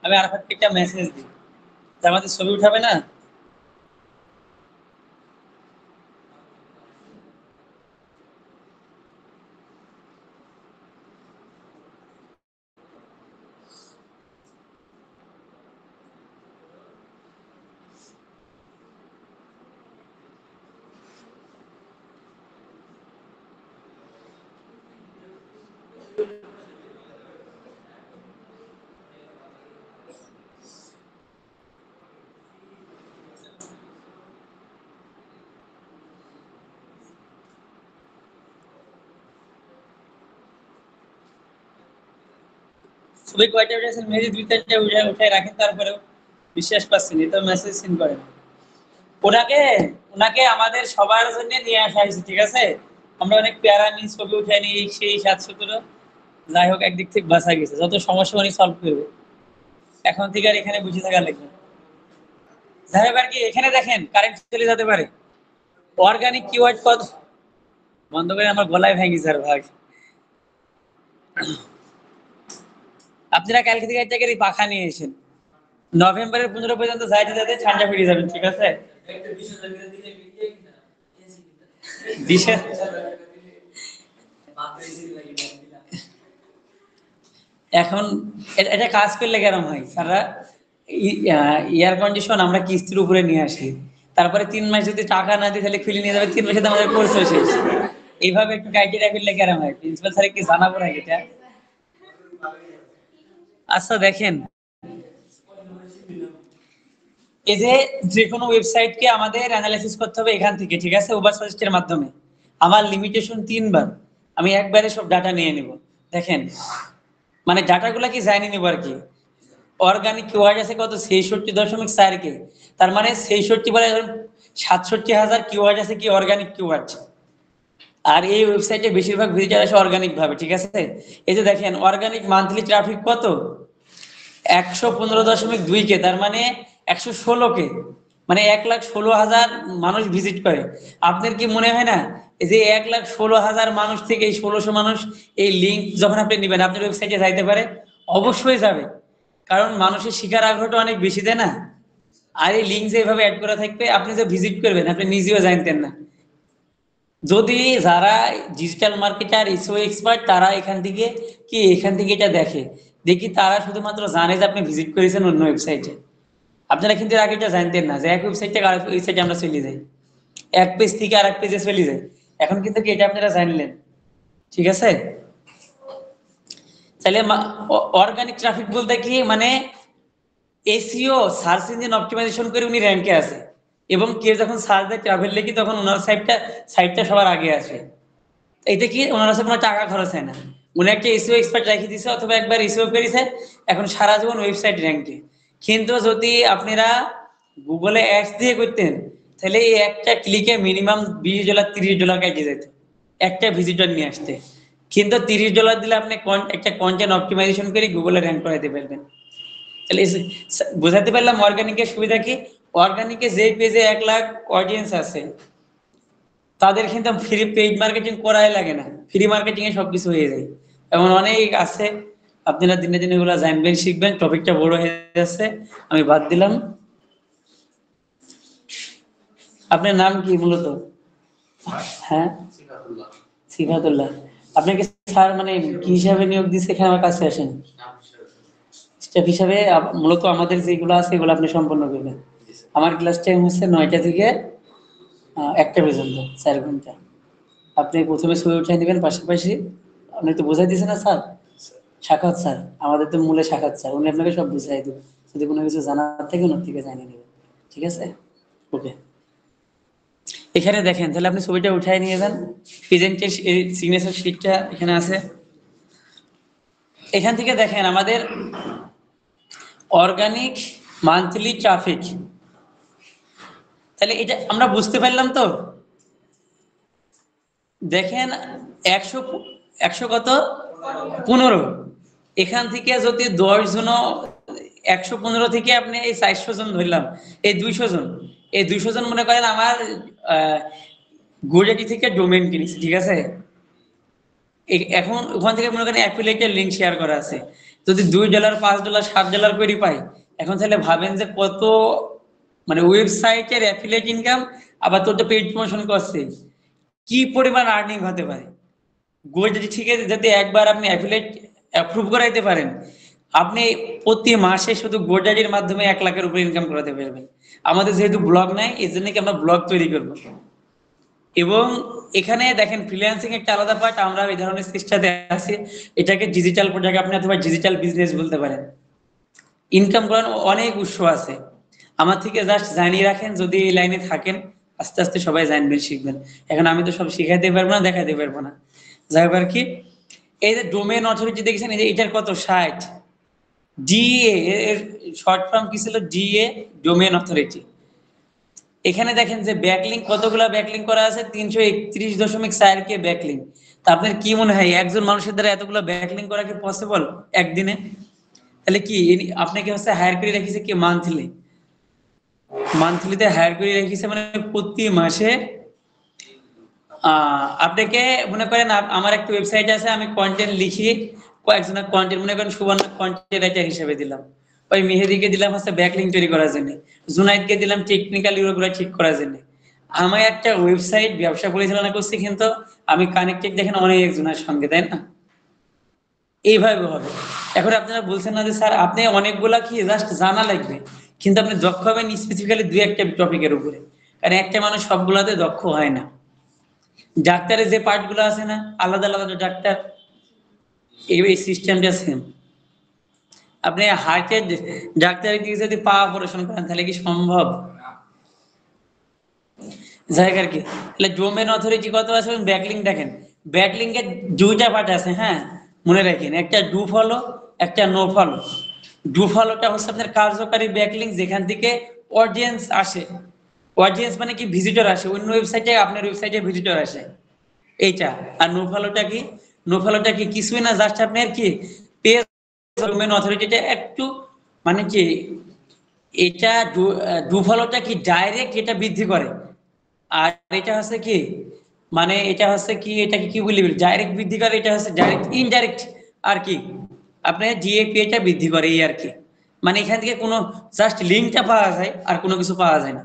আমি আরাফাতকে একটা মেসেজ দিই যে আমাদের ছবি উঠাবে না। ছবি কয়টা উঠেছেন মেহেদি? দুই চারটা উঠায় রাখেন, তারপরেও বিশ্বাস পাচ্ছেন তো মেসেজ সিন করেন। ওনাকে ওনাকে আমাদের সবার জন্য নিয়ে আসা হয়েছে, ঠিক আছে? আমরা অনেক প্যারা নিয়ে ছবি উঠে নিই, সেই 717। যাই হোক, একদিক থেকে বাঁচা গেছে, যত সমস্যা উনি সলভ করবে। এখন থেকে আর এখানে বুঝে থাকা লাগবে না। যাই হোক, আর কি এখানে দেখেন কারেন্ট চলে যেতে পারে। অর্গানিক কিওয়ার্ড কত বন্ধ করে আমার গলায় ভেঙে স্যার ভাগ। আপনারা কালকে থেকে একটা করে পাখা নিয়ে এসেন, নভেম্বরের 15 পর্যন্ত যাইতে যাতে ঠান্ডা ফিরে যাবেন, ঠিক আছে? দিশা এখন এটা কাজ করলে কেরম হয় সারা, এয়ার কন্ডিশন আমরা কিস্তির উপরে নিয়ে আসি, তারপরে 3 মাস যদি টাকা না দিই তাহলে খুলে নিয়ে যাবে, 3 মাসে তো আমাদের কোর্স শেষ। এইভাবে একটু ক্রাইটেরিয়া করলে কেরম হয়? প্রিন্সিপাল স্যার কি জানাবো না এটা? আচ্ছা দেখেন, এই যে যে কোনো ওয়েবসাইটকে আমাদের অ্যানালাইসিস করতে হবে এখান থেকে, ঠিক আছে, ওভার সাজেস্টের মাধ্যমে। আমার লিমিটেশন 3 বার, আমি একবারে সব ডাটা নিয়ে নিব। দেখেন, মানে ডাটাগুলা কি জানি নিব আর কি। অর্গানিক কিওয়ার্ড আছে কত, 66.4 কে। তার মানে 66 বলে 67,000 কিওয়ার্ড আছে কি অর্গানিক কিওয়ার্ড। আর এই ওয়েবসাইটে বেশিরভাগ ভিজিটর আসে অর্গানিক ভাবে, ঠিক আছে? এই যে দেখেন অর্গানিক মান্থলি ট্রাফিক কত, 115.2 কে, তার মানে 116 কে, মানে 1,16,000 মানুষ ভিজিট করে। আপনার কি মনে হয় না এই যে 1,16,000 মানুষ থেকে এই 1,600 মানুষ এই লিঙ্ক যখন আপনি নেবেন আপনার ওয়েবসাইটে যাইতে পারে? অবশ্যই যাবে, কারণ মানুষের শিখার আগ্রহটা অনেক বেশি, তাই না? আর এই লিঙ্ক যে এভাবে অ্যাড করা থাকবে, আপনি যে ভিজিট করবেন আপনি নিজেও জানতেন না। যদি যারা ডিজিটাল মার্কেটার এসইও এক্সপার্ট তারা এখান থেকে এটা দেখে, দেখি তারা শুধুমাত্র জানে যে আপনি ভিজিট করেছেন অন্য ওয়েবসাইটে। আপনারা কিন্তু এর আগে এটা জানতেন না যে এক ওয়েবসাইট থেকে আরেক ওয়েবসাইটে আমরা চলে যাই, এক পেজ থেকে আরেক পেজে চলে যাই। এখন কিন্তু কি এটা আপনারা জানলেন, ঠিক আছে? তাহলে অর্গানিক ট্রাফিক বলতে কি মানে এসইও সার্চ ইঞ্জিন অপটিমাইজেশন করে উনি র‍্যাঙ্কে আছে, এবং কেউ যখন সার্চ দেয় ট্রাভেল লিখি তখন ওনার সাইটটা সবার আগে আসে। এতে কি ওনার কাছে কোনো টাকা খরচ হয় না, উনি একটা এসইও এক্সপার্ট রেখে দিছে অথবা একবার এসইও করেছে, এখন সারা জীবন ওয়েবসাইট র্যাঙ্কে। কিন্তু যদি আপনারা গুগলে অ্যাডস দিয়ে করতেন তাহলে এই একটা ক্লিকে মিনিমাম $20 $30 কেটে যেত একটা ভিজিটর নিয়ে আসতে। কিন্তু $30 দিলে আপনি একটা কন্টেন্ট অপটিমাইজেশন করে গুগলে র্যাঙ্ক করাতে পারবেন। তাহলে বোঝাতে পারলাম অর্গানিকের সুবিধা কি। অর্গানিকে যে পেজে 1 লাখ অডিয়েন্স আছে তাদের কিন্তু ফ্রি পেইড মার্কেটিং করাই লাগে না, ফ্রি মার্কেটিং এ সবকিছু হয়ে যায়। এমন অনেক আছে, আপনারা দিনে দিনে এগুলো জানবেন শিখবেন। টপিকটা বড় হয়ে যাচ্ছে, আমি বাদ দিলাম। আপনার নাম কি মূলত? হ্যাঁ, সিফাতুল্লাহ। আপনাকে স্যার মানে কি হিসাবে নিয়োগ দিচ্ছে এখানে আমার কাছে আসেন? স্টাফ হিসাবে মূলত আমাদের যেগুলো আছে এগুলো আপনি সম্পন্ন করবেন। আমার ক্লাস টাইম হচ্ছে 9টা থেকে 1টা পর্যন্ত, 4 ঘন্টা। আপনি প্রথমে ছবি উঠিয়ে নেবেন পাশাপাশি, আপনি তো বোঝাই দিয়েছেন না স্যার? সাখাওয়াত স্যার, আমাদের তো মূলে সাখাওয়াত স্যার, উনি আপনাকে সব বুঝাই দেবে। যদি কোনো কিছু জানার থাকে ওনার থেকে জানিয়ে নেবেন। ঠিক আছে? ওকে। এখানে দেখেন, তাহলে আপনি ছবিটা উঠায় নিয়ে যান। প্রেজেন্টের সিগনেচার শিটটা এখানে আছে। এখান থেকে দেখেন আমাদের অর্গানিক মান্থলি ট্রাফিক, তাহলে এটা আমরা বুঝতে পারলাম তো। দেখেন 100 100 কত 15, এখান থেকে যদি 10 জন, 115 থেকে আপনি এই 400 জন ধরলাম, এই 200 জন, এই 200 জন মনে করেন আমার গোজাটি থেকে ডোমেইন কিনেছে, ঠিক আছে? এখন ওখান থেকে মনে করেন অ্যাফিলিয়েটের লিংক শেয়ার করা আছে, যদি $2 $5 $7 করে পাই, এখন তাহলে ভাবেন যে কত, মানে ওয়েবসাইটের অ্যাফিলিয়েট ইনকাম, আবার তোর পেইড প্রমোশন করছে, কি পরিমাণ আর্নিং হতে পারে। গোজাটি ঠিক আছে, যদি একবার আপনি অ্যাফিলিয়েট অ্যাপ্রুভ করাইতে পারেন, আপনি প্রতি মাসে শুধু গোজাটির মাধ্যমে 1 লাখের উপরে ইনকাম করাতে পারবেন। আমাদের যেহেতু ব্লগ নাই, এই জন্য কি আমরা ব্লগ তৈরি করবো। এবং এখানে দেখেন ফ্রিল্যান্সিং একটা আলাদা পার্ট, আমরা এই ধরনের চেষ্টাতে আছি। এটাকে ডিজিটাল প্রোডাক্ট আপনি অথবা ডিজিটাল বিজনেস বলতে পারেন। ইনকাম করার অনেক উৎস আছে, আমার থেকে জাস্ট জানিয়ে রাখেন, যদি এই লাইনে থাকেন আস্তে আস্তে সবাই জানবেন, শিখবেন। এখন আমি তো সব শিখাইতে পারবো না, দেখাতে পারবো না। যাই হোক আর কি, এই যে ডোমেইন অথরিটি দেখছেন, এই যে এটার কত 60, ডিএ এর শর্ট ফর্ম কি ছিল, ডিএ, ডোমেইন অথরিটি। এখানে দেখেন যে ব্যাকলিংক কতগুলা ব্যাকলিংক করা আছে, 331.4 কে ব্যাকলিংক। তা আপনার কি মনে হয় একজন মানুষের দ্বারা এতগুলো ব্যাকলিংক করা কি পসিবল একদিনে? তাহলে কি আপনাকে হচ্ছে হায়ার করে রেখেছে কি মান্থলি, মান্থলিতে হায়ার করে রেখেছে, মানে প্রতি মাসে আপনাকে মনে করেন আমার একটা ওয়েবসাইট আছে, আমি কন্টেন্ট লিখি, কয়েকজনের কন্টেন্ট মনে করেন সুবর্ণ কন্টেন্ট রাইটার হিসেবে দিলাম, ওই মেহেদিকে দিলাম হচ্ছে ব্যাকলিংক তৈরি করার জন্য, জুনাইদকে দিলাম টেকনিক্যাল ইউরোগুলো ঠিক করার জন্য। আমি একটা ওয়েবসাইট ব্যবসা পরিচালনা করছি, কিন্তু আমি কানেক্টেড দেখেন অনেক একজনের সঙ্গে, তাই না? এইভাবে হবে। এখন আপনারা বলছেন না যে স্যার আপনি অনেকগুলা কি জাস্ট জানা লাগবে, কিন্তু আপনি দক্ষ হবেন স্পেসিফিক্যালি 2-1টা টপিকের উপরে, কারণ একটা মানুষ সবগুলাতে দক্ষ হয় না। ডাক্তারের যে পার্ট গুলো আছে না, আলাদা আলাদা ডাক্তার, এই সিস্টেমটা সেম। আপনি হার্টের ডাক্তারের দিকে যদি পা অপারেশন করেন, তাহলে কি সম্ভব? জায়গার কি, তাহলে ডোমেইন অথরিটি কত আছে, ব্যাকলিংক দেখেন, ব্যাকলিংকের 2টা পার্ট আছে, হ্যাঁ মনে রাখেন, একটা ডু ফলো, একটা নো ফলো। ডু ফলোটা হচ্ছে আপনার কার্যকারী ব্যাকলিংক, যেখান থেকে অডিয়েন্স আসে, অডিয়েন্স মানে কি ভিজিটর আসে, অন্য ওয়েবসাইটে আপনার ওয়েবসাইটে ভিজিটর আসে, এইটা। আর নো ফলোটা কি, নো ফলোটা কি কিছুই না, জাস্ট আপনার কি পেজ ডোমেইন অথরিটিটা একটু, মানে কি এটা ডু ফলোটা কি ডাইরেক্ট এটা বৃদ্ধি করে, আর এটা হচ্ছে কি, মানে এটা হচ্ছে কি, এটাকে কি বলি, ডাইরেক্ট বৃদ্ধি করে, এটা হচ্ছে ডাইরেক্ট ইনডাইরেক্ট আর কি, আপনার জিএপি এটা বৃদ্ধি করে, এই আর কি। মানে এখান থেকে কোনো জাস্ট লিঙ্কটা পাওয়া যায়, আর কোনো কিছু পাওয়া যায় না।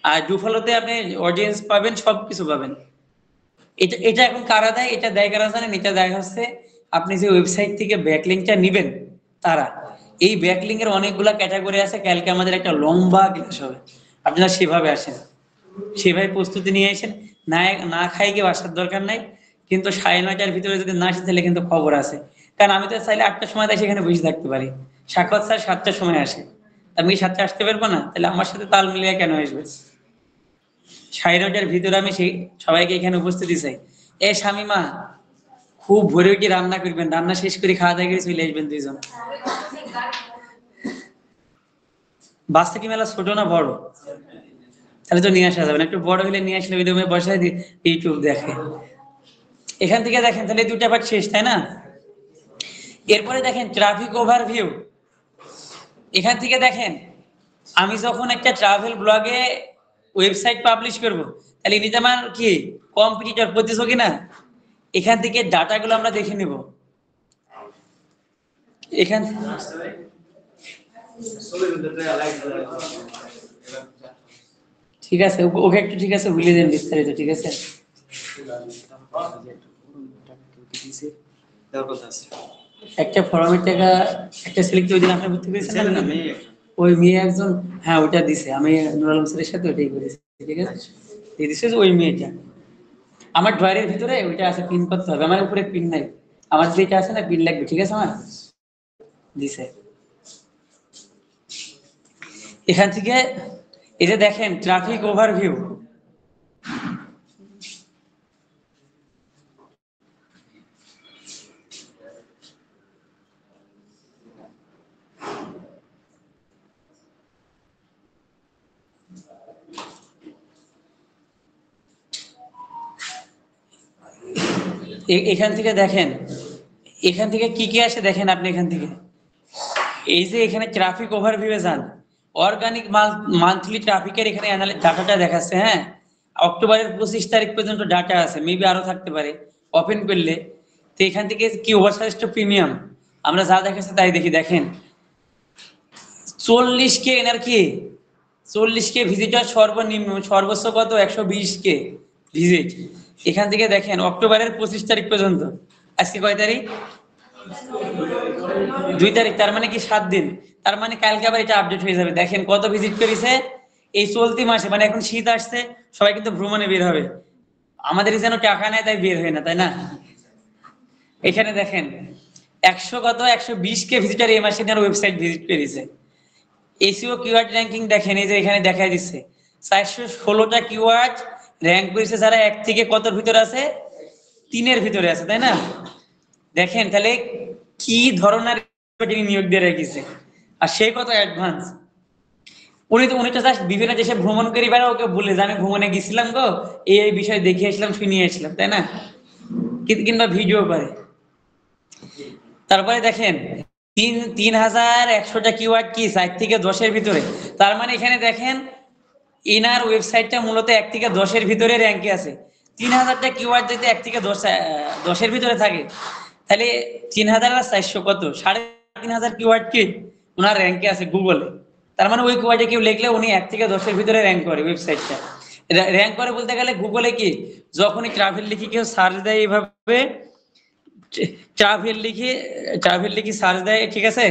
আর ডু ফলোতে আপনি অডিয়েন্স পাবেন, সবকিছু পাবেন। এটা এটা এখন কারা দেয়, এটা দেয় কারা জানেন, এটা দেয় হচ্ছে আপনি যে ওয়েবসাইট থেকে ব্যাকলিংকটা নিবেন তারা। এই ব্যাকলিংক এর অনেকগুলা ক্যাটাগরি আছে, কালকে আমাদের একটা লম্বা ক্লাস হবে, আপনারা সেভাবে আসেন, সেভাবে প্রস্তুতি নিয়ে আসেন। না না খাই গিয়ে আসার দরকার নাই, কিন্তু 9:30টার ভিতরে যদি না আসে তাহলে কিন্তু খবর আছে। কারণ আমি তো চাইলে 8টার সময় তাই সেখানে বসে থাকতে পারি, সাক্ষাৎ স্যার 7টার সময় আসে, আমি 7টায় আসতে পারবো না, তাহলে আমার সাথে তাল মিলিয়ে কেন আসবে? 9:30টার ভিতরে আমি সেই সবাইকে এখানে উপস্থিতি চাই। এ শামিমা, খুব ভোরে উঠে রান্না করবেন, রান্না শেষ করে খাওয়া দাওয়া করে চলে আসবেন 2 জন। বাসটা কি মেলা ছোট না বড়? তাহলে তো নিয়ে আসা যাবে না, একটু বড় হলে নিয়ে আসলে ওই রুমে বসায় ইউটিউব দেখে। এখান থেকে দেখেন তাহলে 2টা পার্ট শেষ, তাই না? এরপরে দেখেন ট্রাফিক ওভারভিউ। এখান থেকে দেখেন আমি যখন একটা ট্রাভেল ব্লগে ওয়েবসাইট পাবলিশ করব, তাহলে এটা আমার কি কম্পিটিটর, প্রতিযোগী না? এখান থেকে ডাটাগুলো আমরা দেখে নেব। এখান ঠিক আছে, ওকে একটু ঠিক আছে ভুলে দেন বিস্তারিত, ঠিক আছে? একটা ফর্মের টাকা একটা সিলেক্ট ওই দিন আপনি ভর্তি করেছেন না, ওই মেয়ে একজন, হ্যাঁ ওইটা দিছে, আমি নুর আলম স্যারের সাথে ওইটাই করেছি, ঠিক আছে? দিয়ে দিছে যে ওই মেয়েটা আমার ড্রয়ারের ভিতরে ওইটা আছে, পিন করতে হবে, আমার উপরে পিন নাই। আমার যেটা আছে না পিন লাগবে, ঠিক আছে আমার দিছে। এখান থেকে এই যে দেখেন ট্রাফিক ওভারভিউ, এখান থেকে দেখেন, এখান থেকে কি কি আসে দেখেন আপনি এখান থেকে। এই যে এখানে ট্রাফিক ওভারভিউয়ে যান, অর্গানিক মান্থলি ট্রাফিকের এখানে ডাটাটা দেখাচ্ছে, হ্যাঁ। অক্টোবরের 25 তারিখ পর্যন্ত ডাটা আছে, মেবি আরো থাকতে পারে ওপেন করলে। তো এখান থেকে কি ওভারসাইজড প্রিমিয়াম আমরা যা দেখাচ্ছে তাই দেখি, দেখেন 40K এনার্কি, 40K ভিজিটর, সর্বনিম্ন সর্বোচ্চ কত 120K ভিজিট। এখান থেকে দেখেন অক্টোবরের 25 তারিখ পর্যন্ত, আজকে কয় তারিখ, 2 তারিখ, তার মানে কি 7 দিন। তার মানে কালকে আবার এটা আপডেট হয়ে যাবে, দেখেন কত ভিজিট করেছে এই চলতি মাসে। মানে এখন শীত আসছে, সবাই কিন্তু ভ্রমণে বের হবে, আমাদের যেন টাকা নেয় তাই বের হয় না, তাই না। এখানে দেখেন 120K ভিজিটার এই মাসে ওয়েবসাইট ভিজিট করেছে। এসইও কিওয়ার্ড র্যাঙ্কিং দেখেন, এই যে এখানে দেখাই দিচ্ছে 416টা কিওয়ার্ড র্যাঙ্ক করেছে, যারা 1 থেকে কতর ভিতরে আছে, 3-এর ভিতরে আছে, তাই না। দেখেন তাহলে কি ধরনের নিয়োগ দিয়ে রেখেছে, আর সে কত অ্যাডভান্স। উনি তো জাস্ট বিভিন্ন দেশে ভ্রমণ করি বেড়া, ওকে বলে যে আমি ভ্রমণে গেছিলাম গো, এই বিষয় দেখে আসলাম, শুনিয়ে আসলাম, তাই না, কিংবা ভিডিও করে। তারপরে দেখেন 3100টা কিওয়ার্ড কি 4 থেকে 10-এর ভিতরে। তার মানে এখানে দেখেন ইনার ওয়েবসাইটটা মূলত 1 থেকে 10-এর ভিতরে র্যাঙ্কে আছে। 3000টা কিওয়ার্ড যদি 1 থেকে 10-এর ভিতরে থাকে, তাহলে 3000 আর 400 কত 3500 কিওয়ার্ড কি ওনার র্যাঙ্কে আছে গুগলে। তার মানে ওই কিওয়ার্ডে কেউ লিখলে উনি 1 থেকে 10-এর ভিতরে র্যাঙ্ক করে ওয়েবসাইটটা। র্যাঙ্ক করে বলতে গেলে গুগলে কি, যখনই ট্রাভেল লিখে কেউ সার্চ দেয় এইভাবে, ট্রাভেল লিখে সার্চ দেয়, ঠিক আছে,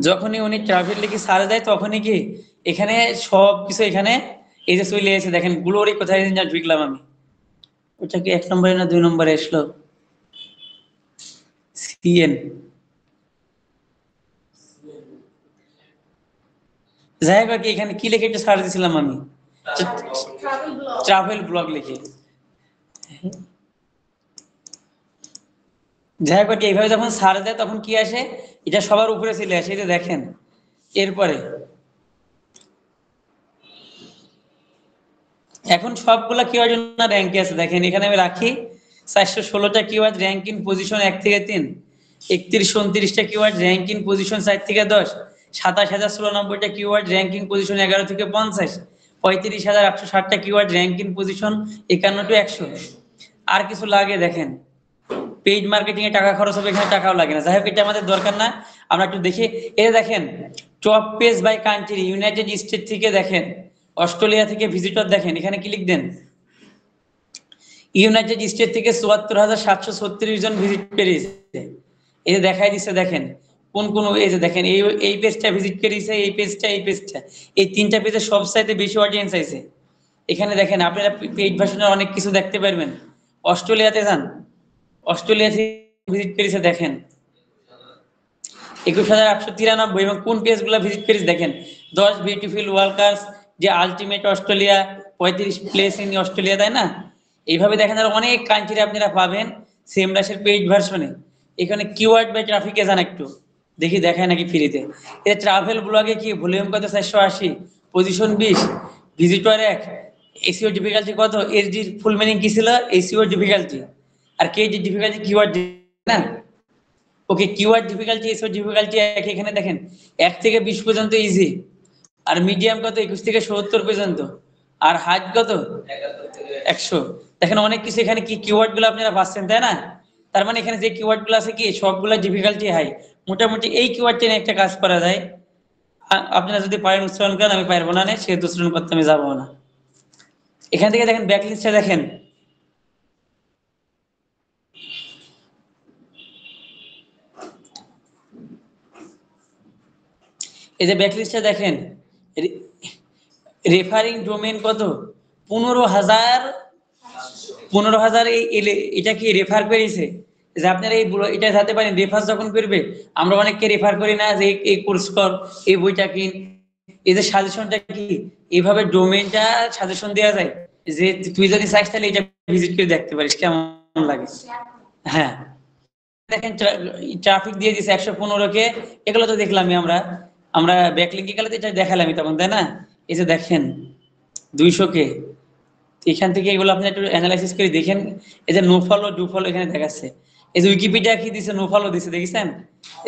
যখনই উনি ট্রাভেল লিখে সার্চ দেয় তখনই কি এখানে সবকিছু এখানে এই যে চলে এসে দেখেন গ্লোরি কোথায় যা ঢুকলাম আমি, ওটা কি 1 নম্বরে না 2 নম্বরে আসলো, সিএন, যাই হোক কি এখানে কি লিখে একটু সার্চ দিছিলাম আমি, ট্রাভেল ব্লগ লিখে। যাই হোক এইভাবে যখন সার্চ দেয় তখন কি আসে, এটা সবার উপরে চলে আসে, এটা দেখেন। এরপরে এখন সবগুলা কিওয়ার্ড জন্য র্যাঙ্কে আছে, দেখেন এখানে আমি রাখি 416টা কিওয়ার্ড র্যাঙ্ক ইন পজিশন 1 থেকে 3, 31-29টা কিওয়ার্ড র্যাঙ্ক ইন পজিশন 4 থেকে 10, 27094টা কিওয়ার্ড র্যাঙ্ক ইন পজিশন 11 থেকে 50, 35,860টা keyword rank in position 51 to 100। আর কিছু লাগে দেখেন, পেইড মার্কেটিং এ টাকা খরচ হবে, এখানে টাকাও লাগে না। যাই হোক এটা আমাদের দরকার না, আমরা একটু দেখি। এই দেখেন top page by country, United State থেকে দেখেন, অস্ট্রেলিয়া থেকে ভিজিটর দেখেন, এখানে ক্লিক দেন, ইউনাইটেড স্টেট থেকে 74,736 জন ভিজিট করেছে, এই যে দেখাই দিচ্ছে দেখেন কোন কোন, এই যে দেখেন এই পেজটা ভিজিট করেছে, এই পেজটা, এই পেজটা, এই 3টা পেজে সবচাইতে বেশি অডিয়েন্স আছে। এখানে দেখেন আপনারা পেইড ভার্সনের অনেক কিছু দেখতে পারবেন। অস্ট্রেলিয়াতে যান, অস্ট্রেলিয়া থেকে ভিজিট করেছে দেখেন 21,893, এবং কোন পেজ গুলা ভিজিট করেছে দেখেন, 10 বিউটিফুল ওয়ার্কার্স, যে ultimate Australia, 35 place in Australia, তাই না। এইভাবে দেখেন আর অনেক কান্ট্রি আপনারা পাবেন সেম রাশের পেইড ভার্সনে। এখানে কিওয়ার্ড বাই ট্রাফিকে যান একটু দেখি দেখায় নাকি ফ্রিতে। এটা ট্রাভেল ব্লগে কি ভলিউম কত 480, পজিশন 20, ভিজিটর 1, এসইও ডিফিকাল্টি কত, এসডি ফুল মিনিং কি ছিল, এসইও ডিফিকাল্টি, আর কেডি ডিফিকাল্টি কিওয়ার্ড না। ওকে কিওয়ার্ড ডিফিকাল্টি, এসইও ডিফিকাল্টি এক, এখানে দেখেন 1 থেকে 20 পর্যন্ত ইজি, আর মিডিয়াম কত 21 থেকে 70 পর্যন্ত, আর হাইট কত 100। দেখেন অনেক কিছু এখানে কি কিওয়ার্ড গুলো আপনারা পাচ্ছেন, তাই না। তার মানে এখানে যে কিওয়ার্ড গুলো আছে কি সবগুলা ডিফিকাল্টি হাই। মোটামুটি এই কিওয়ার্ডটা নিয়ে একটা কাজ করা যায়, আপনারা যদি পারেন উচ্চারণ করেন, আমি পারবো না, সেহেতু উচ্চারণ করতে আমি যাবো না। এখান থেকে দেখেন ব্যাকলিস্টে দেখেন, এই যে ব্যাকলিস্টে দেখেন রেফারিং ডোমেন কত 15,000 15,000 এটা কি রেফার করেছে, যে আপনারা এটা যাতে পারেন রেফার যখন করবে, আমরা অনেককে রেফার করি না যে এই কোর্স কর, এই বইটা কিন, এই যে সাজেশনটা কি, এইভাবে ডোমেইনটা সাজেশন দেওয়া যায় যে তুই যদি চাইস তাহলে এটা ভিজিট করে দেখতে পারিস কেমন লাগে। হ্যাঁ দেখেন ট্রাফিক দিয়ে দিছে 115 কে, এগুলো তো দেখলামই আমরা আমরা ব্যাকলিংকে গেলে তো এটা দেখালামই তখন, তাই না? এই যে দেখেন 200 কে, এখান থেকে এগুলো আপনি একটু অ্যানালাইসিস করে দেখেন। এই যে নো ফলো ডু ফলো এখানে দেখাচ্ছে, এই যে উইকিপিডিয়া কি দিছে, নো ফলো দিছে, দেখেছেন?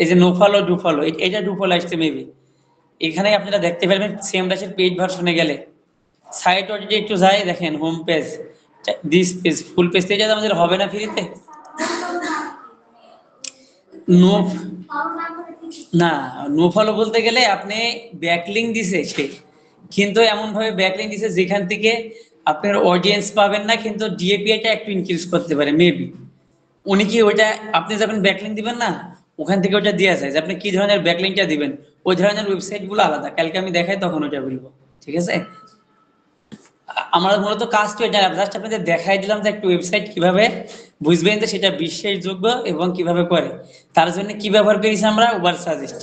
এই যে নো ফলো ডু ফলো, এটা ডু ফলো আসছে মেবি। এখানে আপনারা দেখতে পারবেন সেম রাশের পেজ ভার্সনে গেলে সাইট অডিটে একটু যাই, দেখেন home page, this page, full page থেকে আমাদের হবে না ফ্রিতে। নো না, নো ফলো বলতে গেলে আপনি ব্যাকলিং দিছে সে, কিন্তু এমন ভাবে ব্যাকলিং দিছে যেখান থেকে আপনার অডিয়েন্স পাবেন না, কিন্তু ডিএপিআইটা একটু ইনক্রিজ করতে পারে মেবি। উনি কি ওইটা আপনি যখন ব্যাকলিং দিবেন না, ওখান থেকে ওটা দেওয়া যায় যে আপনি কি ধরনের ব্যাকলিংটা দিবেন, ওই ধরনের ওয়েবসাইট গুলো আলাদা, কালকে আমি দেখাই তখন ওটা বলবো, ঠিক আছে? আমার মূলত কাজ তো এটা, জাস্ট আপনাদের দেখাই দিলাম যে একটা ওয়েবসাইট কিভাবে বুঝবেন যে সেটা বিশ্বাসযোগ্য এবং কিভাবে করে। তার জন্য কি ব্যবহার করেছি আমরা, উবার সাজেস্ট।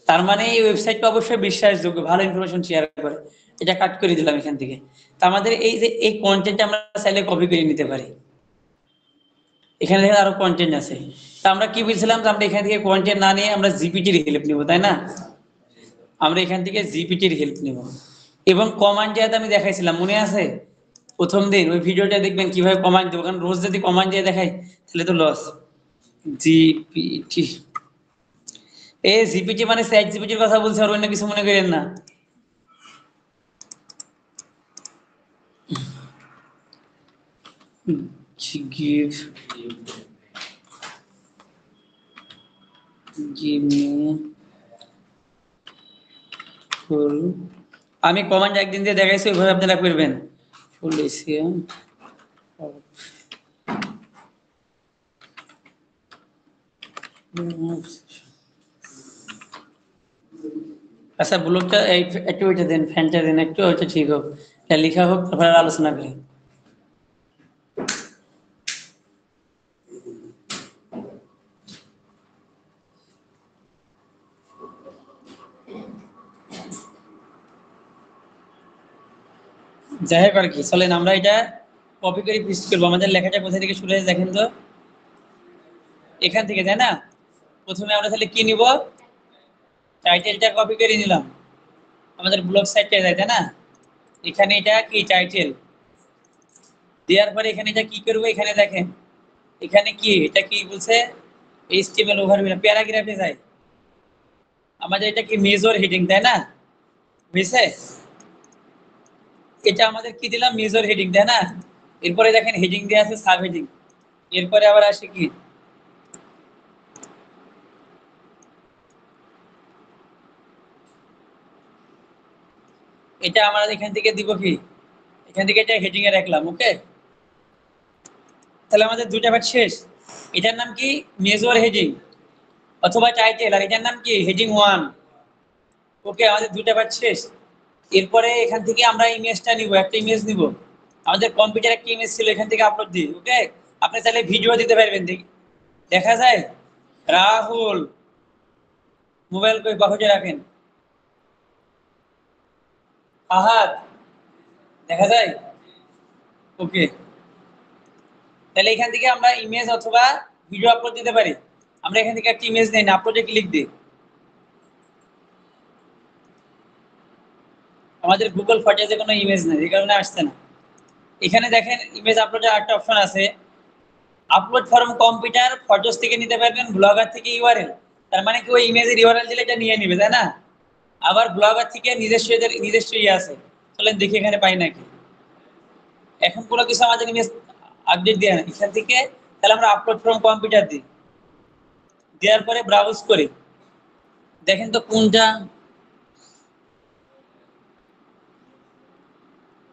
তার মানে এই ওয়েবসাইটটা অবশ্যই বিশ্বাসযোগ্য, ভালো ইনফরমেশন শেয়ার করে। এটা কাট করে দিলাম এখান থেকে। তা আমাদের এই যে এই কন্টেন্ট আমরা চাইলে কপি করে নিতে পারি, এখানে দেখেন আরো কন্টেন্ট আছে। তা আমরা কি বলছিলাম যে আমরা এখান থেকে কন্টেন্ট না নিয়ে আমরা জিপিটির হেল্প নিব, তাই না? আমরা এখান থেকে জিপিটির হেল্প নিব এবং কমান্ড দিয়ে আমি দেখাইছিলাম, মনে আছে? প্রথম দিন ওই ভিডিওটা দেখবেন কিভাবে কমান্ড দেবো, কারণ রোজ যদি কমান্ড দিয়ে দেখাই তাহলে তো লস। জিপিটি, এই জিপিটি মানে চ্যাট জিপিটির কথা বলছি, আর অন্য কিছু মনে করেন না। give give me full, আমি কমান্ড একদিন দিয়ে দেখাইছি, ওইভাবে আপনারা করবেন। ফুল এসিএম, আচ্ছা ব্লগটা এই একটু ওইটা দেন, ফ্যানটা দেন একটু, ওইটা ঠিক হোক, এটা লেখা হোক, তারপরে আলোচনা করি। যাই হোক আর কি, চলেন আমরা এটা কপি করে পেস্ট করবো। আমাদের লেখাটা কোথা থেকে শুরু হয়েছে দেখেন তো, এখান থেকে, তাই না? প্রথমে আমরা তাহলে কি নিব, টাইটেলটা কপি করে নিলাম, আমাদের ব্লগ সাইটটা যায়, তাই না? এখানে এটা কি টাইটেল দেওয়ার পরে এখানে এটা কি করবো, এখানে দেখেন এখানে কি এটা কি বলছে, এইচটিএমএল ওভারভিউ, প্যারাগ্রাফে যায়। আমাদের এটা কি মেজর হেডিং, তাই না? বুঝছে? এটা আমাদের কি দিলাম, মেজর হেডিং, তাই না? এরপরে দেখেন হেডিং দেওয়া আছে সাব হেডিং, এরপরে আবার আসে কি, এটা আমরা এখান থেকে দিব কি, এখান থেকে এটা হেডিং এ রাখলাম, ওকে? তাহলে আমাদের দুইটা পার্ট শেষ। এটার নাম কি, মেজর হেডিং অথবা টাইটেল, আর এটার নাম কি হেডিং 1। ওকে, আমাদের দুইটা পার্ট শেষ। এরপরে এখান থেকে আমরা ইমেজটা নিব, একটা ইমেজ নিব, আমাদের কম্পিউটার একটা ইমেজ ছিল, এখান থেকে আপলোড দিই, ওকে? আপনি চাইলে ভিডিও দিতে পারবেন, দেখা যায়। রাহুল, মোবাইল কই পকেটে রাখেন। আহাদ, দেখা যায়। ওকে, তাহলে এখান থেকে আমরা ইমেজ অথবা ভিডিও আপলোড দিতে পারি। আমরা এখান থেকে একটা ইমেজ নেই, আপলোডে ক্লিক দিই, আমাদের গুগল ফটোজে কোনো ইমেজ নেই, এই কারণে আসছে না। এখানে দেখেন ইমেজ আপলোডের একটা অপশন আছে, আপলোড ফরম কম্পিউটার, ফটোস থেকে নিতে পারবেন, ব্লগার থেকে ইউআরএল। তার মানে কি ওই ইমেজের ইউআরএল দিলে এটা নিয়ে নিবে, তাই না? আবার ব্লগার থেকে নিজস্ব নিজস্ব ইয়ে আছে, চলেন দেখি এখানে পাই নাকি। এখন কোনো কিছু আমাদের ইমেজ আপডেট দেয় না এখান থেকে, তাহলে আমরা আপলোড ফ্রম কম্পিউটার দিই, দেওয়ার পরে ব্রাউজ করি, দেখেন তো কোনটা,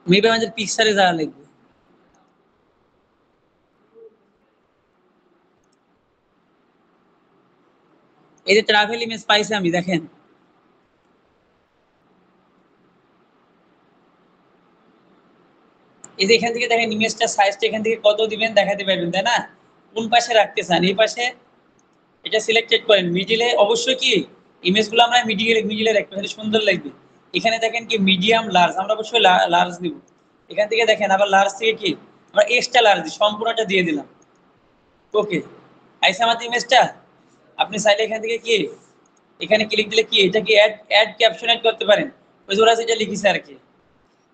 মেবি আমাদের পিকচারে যাওয়া লাগবে। এই যে ট্রাভেল ইমেজ পাইছি আমি, দেখেন এই যে এখান থেকে দেখেন ইমেজটা সাইজটা এখান থেকে কত দিবেন দেখাতে পারবেন, তাই না? কোন পাশে রাখতে চান, এই পাশে এটা সিলেক্টেড করেন। মিডিলে অবশ্যই কি ইমেজগুলো আমরা মিডিলে রাখবো, তাহলে সুন্দর লাগবে। এখানে দেখেন কি মিডিয়াম লার্জ, আমরা অবশ্যই লার্জ দিব। এখান থেকে দেখেন আবার লার্জ থেকে কি আমরা এক্সট্রা লার্জ সম্পূর্ণটা দিয়ে দিলাম। ওকে, আইসা আমাদের ইমেজটা আপনি চাইলে এখান থেকে কি এখানে ক্লিক দিলে কি এটা কি অ্যাড ক্যাপশন অ্যাড করতে পারেন, ওই জোড়া যেটা লিখেছে আর কি।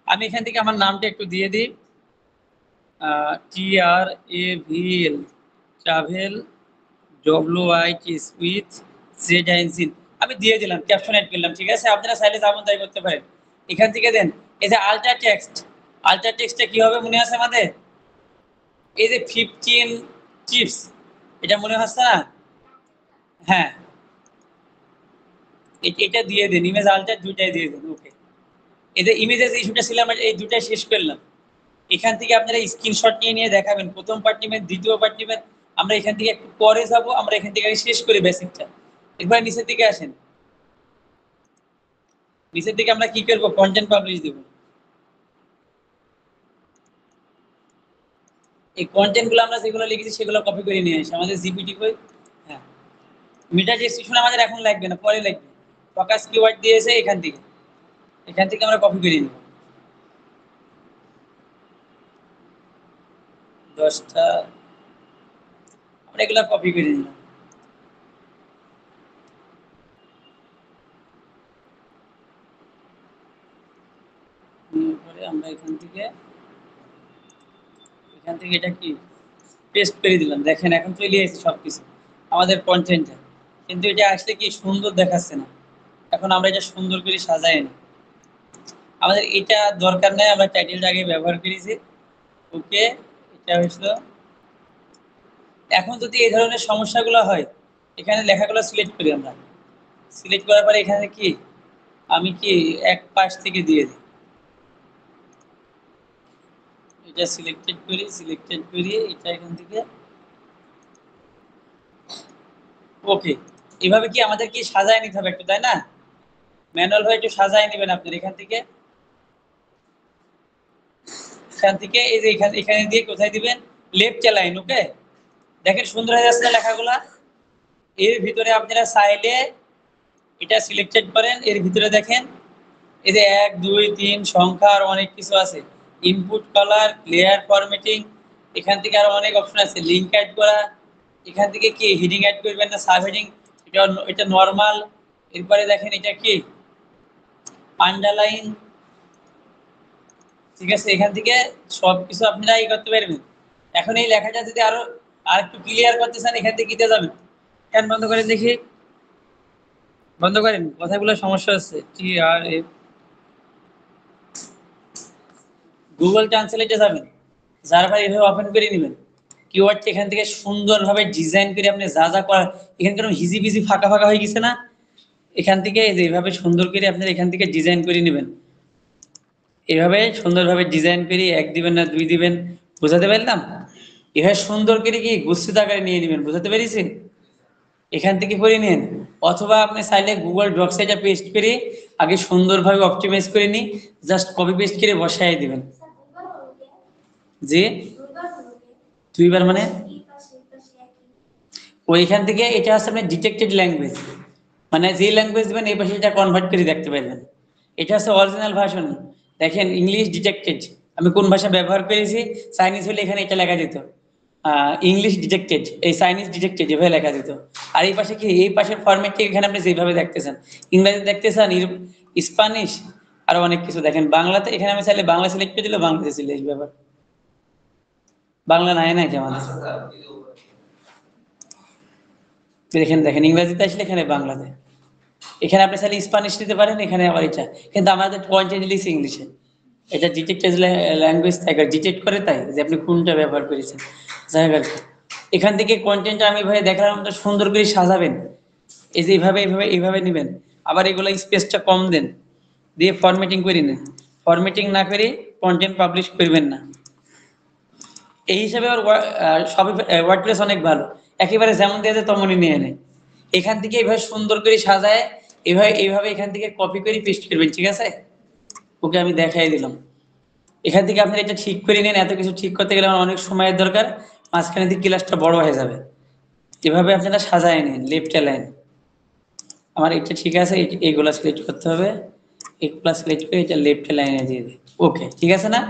আমি এখান থেকে আমার নামটা একটু দিয়ে দিই, TRAVEL travel WIT with Z আমি দিয়ে দিলাম, ক্যাপশন অ্যাড করলাম, ঠিক আছে? আপনারা চাইলে যেমন তাই করতে পারেন। এখান থেকে দেন এই যে আল্ট্রা টেক্সটটা কি হবে মনে আছে আমাদের? এই যে 15 টিপস, এটা মনে হচ্ছে না? হ্যাঁ, এটা দিয়ে দেন, ইমেজ আল্ট্রা দুইটাই দিয়ে দেন। ওকে, এদের ইমেজের ইস্যুটা ছিল আমরা এই দুটাই শেষ করলাম। এখান থেকে আপনারা স্ক্রিনশট নিয়ে নিয়ে দেখাবেন, প্রথম পার্ট নেবেন, দ্বিতীয় পার্ট নেবেন। আমরা এখান থেকে একটু পরে যাব, আমরা এখান থেকে শেষ করি বেসিকটা। একবার নিচের দিকে আসেন, নিচের দিকে আমরা কি করব, কন্টেন্ট পাবলিশ দেব। এই কন্টেন্ট গুলো আমরা যেগুলো লিখেছি সেগুলো কপি করে নিয়ে আসি, আমাদের জিপিটি কই। হ্যাঁ, মিটা ডেসক্রিপশন আমাদের এখন লাগবে না, পরে লাগবে। ফোকাস কিওয়ার্ড দিয়েছে এখান থেকে আমরা কপি করে নিব 10টা, আমরা এগুলো কপি করে নিলাম। পরে আমরা এখান থেকে এটা কি পেস্ট করে দিলাম। দেখেন এখন চলে এসেছে সবকিছু আমাদের কন্টেন্টে, কিন্তু এটা আসলে কি সুন্দর দেখাচ্ছে না। এখন আমরা এটা সুন্দর করে সাজাই না, আমাদের এটা দরকার নাই, আমরা টাইটেলটা আগে ব্যবহার করেছি। ওকে, এটা হয়েছিল। এখন যদি এই ধরনের সমস্যাগুলো হয়, এখানে লেখাগুলো সিলেক্ট করি, আমরা সিলেক্ট করার পরে এখানে কি আমি কি এক পাশ থেকে দিয়ে দিই, এটা সিলেক্টেড করি এটা এখান থেকে। ওকে, এভাবে কি আমাদের কি সাজায় নিতে হবে একটু, তাই না? ম্যানুয়াল হয়ে একটু সাজায় নেবেন আপনার এখান থেকে এই যে এখানে দিয়ে কোথায় দিবেন, লেফট লাইন। ওকে, দেখেন সুন্দর হয়ে যাচ্ছে লেখাগুলা। এর ভিতরে আপনারা চাইলে এটা সিলেক্টেড করেন, এর ভিতরে দেখেন এই যে 1 2 3 সংখ্যা আর অনেক কিছু আছে, ইনপুট কালার, লেয়ার ফরম্যাটিং, এখান থেকে আরো অনেক অপশন আছে, লিংক অ্যাড করা। এখান থেকে কি হেডিং অ্যাড করবেন না সাব হেডিং, এটা নরমাল। এরপরে দেখেন এটা কি আন্ডারলাইন, ঠিক আছে? এখান থেকে সবকিছু আপনারা করতে পারবেন। এখন এই লেখাটা যদি আর একটু ক্লিয়ার করতে চান, এখান থেকে কিতে যাবেন, ক্যান বন্ধ করে দেখি, বন্ধ করেন, কথাগুলো সমস্যা হচ্ছে। গুগল ট্রান্সলেটে যাবেন, যার পর এভাবে ওপেন করে নেবেন কিওয়ার্ডটা, এখান থেকে সুন্দরভাবে ডিজাইন করে আপনি যা যা করার, এখান থেকে হিজি বিজি ফাঁকা ফাঁকা হয়ে গেছে না, এখান থেকে এই যে এইভাবে সুন্দর করে আপনার এখান থেকে ডিজাইন করে নেবেন। এভাবে সুন্দরভাবে ডিজাইন করে 1 দিবেন না 2 দিবেন, বুঝাতে পারলাম? এভাবে সুন্দর করে কি গুচ্ছিত আকারে নিয়ে নেবেন, বুঝাতে পেরেছি? এখান থেকে করে নিন, অথবা আপনি চাইলে গুগল ডক্স এটা পেস্ট করে আগে সুন্দরভাবে অপটিমাইজ করে নিই, জাস্ট কপি পেস্ট করে বসাই দিবেন। জি, দুইবার মানে ওইখান থেকে এটা হচ্ছে আপনার ডিটেক্টেড ল্যাঙ্গুয়েজ, মানে যে ল্যাঙ্গুয়েজ দিবেন এই পাশে এটা কনভার্ট করে দেখতে পারবেন। এটা হচ্ছে অরিজিনাল ভার্সন। দেখেন ইংলিশ ডিটেক্টেড, আমি কোন ভাষা ব্যবহার করেছি, চাইনিজ হলে এখানে এটা লেখা যেত ইংলিশ ডিটেক্টেড, এই চাইনিজ ডিটেক্টেড এভাবে লেখা যেত। আর এই পাশে কি এই পাশের ফরম্যাটটি এখানে আপনি যেভাবে দেখতেছেন, ইংরেজি দেখতেছেন, স্প্যানিশ, আরো অনেক কিছু দেখেন। বাংলাতে এখানে আমি চাইলে বাংলা সিলেক্ট করে দিলে বাংলাতে চলে আসবে, ব্যাপার বাংলা নাই নাকি আমাদের, দেখেন ইংরেজিতে আসলে এখানে বাংলাতে, এখানে আপনি চাইলে স্প্যানিশ দিতে পারেন, এখানে আবার এটা, কিন্তু আমাদের পয়েন্ট লিখছি ইংলিশে। এটা ডিটেক্টেড ল্যাঙ্গুয়েজ থেকে ডিটেক্ট করে, তাই যে আপনি কোনটা ব্যবহার করেছেন। যাই হোক, এখান থেকে কন্টেন্ট আমি ভাই দেখার মতো সুন্দর করে সাজাবেন, এই যে এইভাবে নেবেন। আবার এগুলো স্পেসটা কম দেন, দিয়ে ফরম্যাটিং করে নেন। ফরম্যাটিং না করে কন্টেন্ট পাবলিশ করবেন না। এই হিসাবে সবই ওয়ার্ডপ্রেস অনেক ভালো, একেবারে যেমন দিয়েছে তেমনই নিয়ে নেয়। এখান থেকে এইভাবে সুন্দর করে সাজায় এইভাবে এখান থেকে কপি করে পেস্ট করবেন, ঠিক আছে? ওকে, আমি দেখাই দিলাম। এখান থেকে আপনারা এটা ঠিক করে নিন। এত কিছু ঠিক করতে গেলে আমার অনেক সময়ের দরকার, মাঝখানে দিয়ে ক্লাসটা বড় হয়ে যাবে। এভাবে আপনারা সাজায় নিন লেফট লাইন। আমার এটা ঠিক আছে, এইগুলা সিলেক্ট করতে হবে, এগুলা সিলেক্ট করে এটা লেফট লাইনে দিয়ে দিই। ওকে, ঠিক আছে না?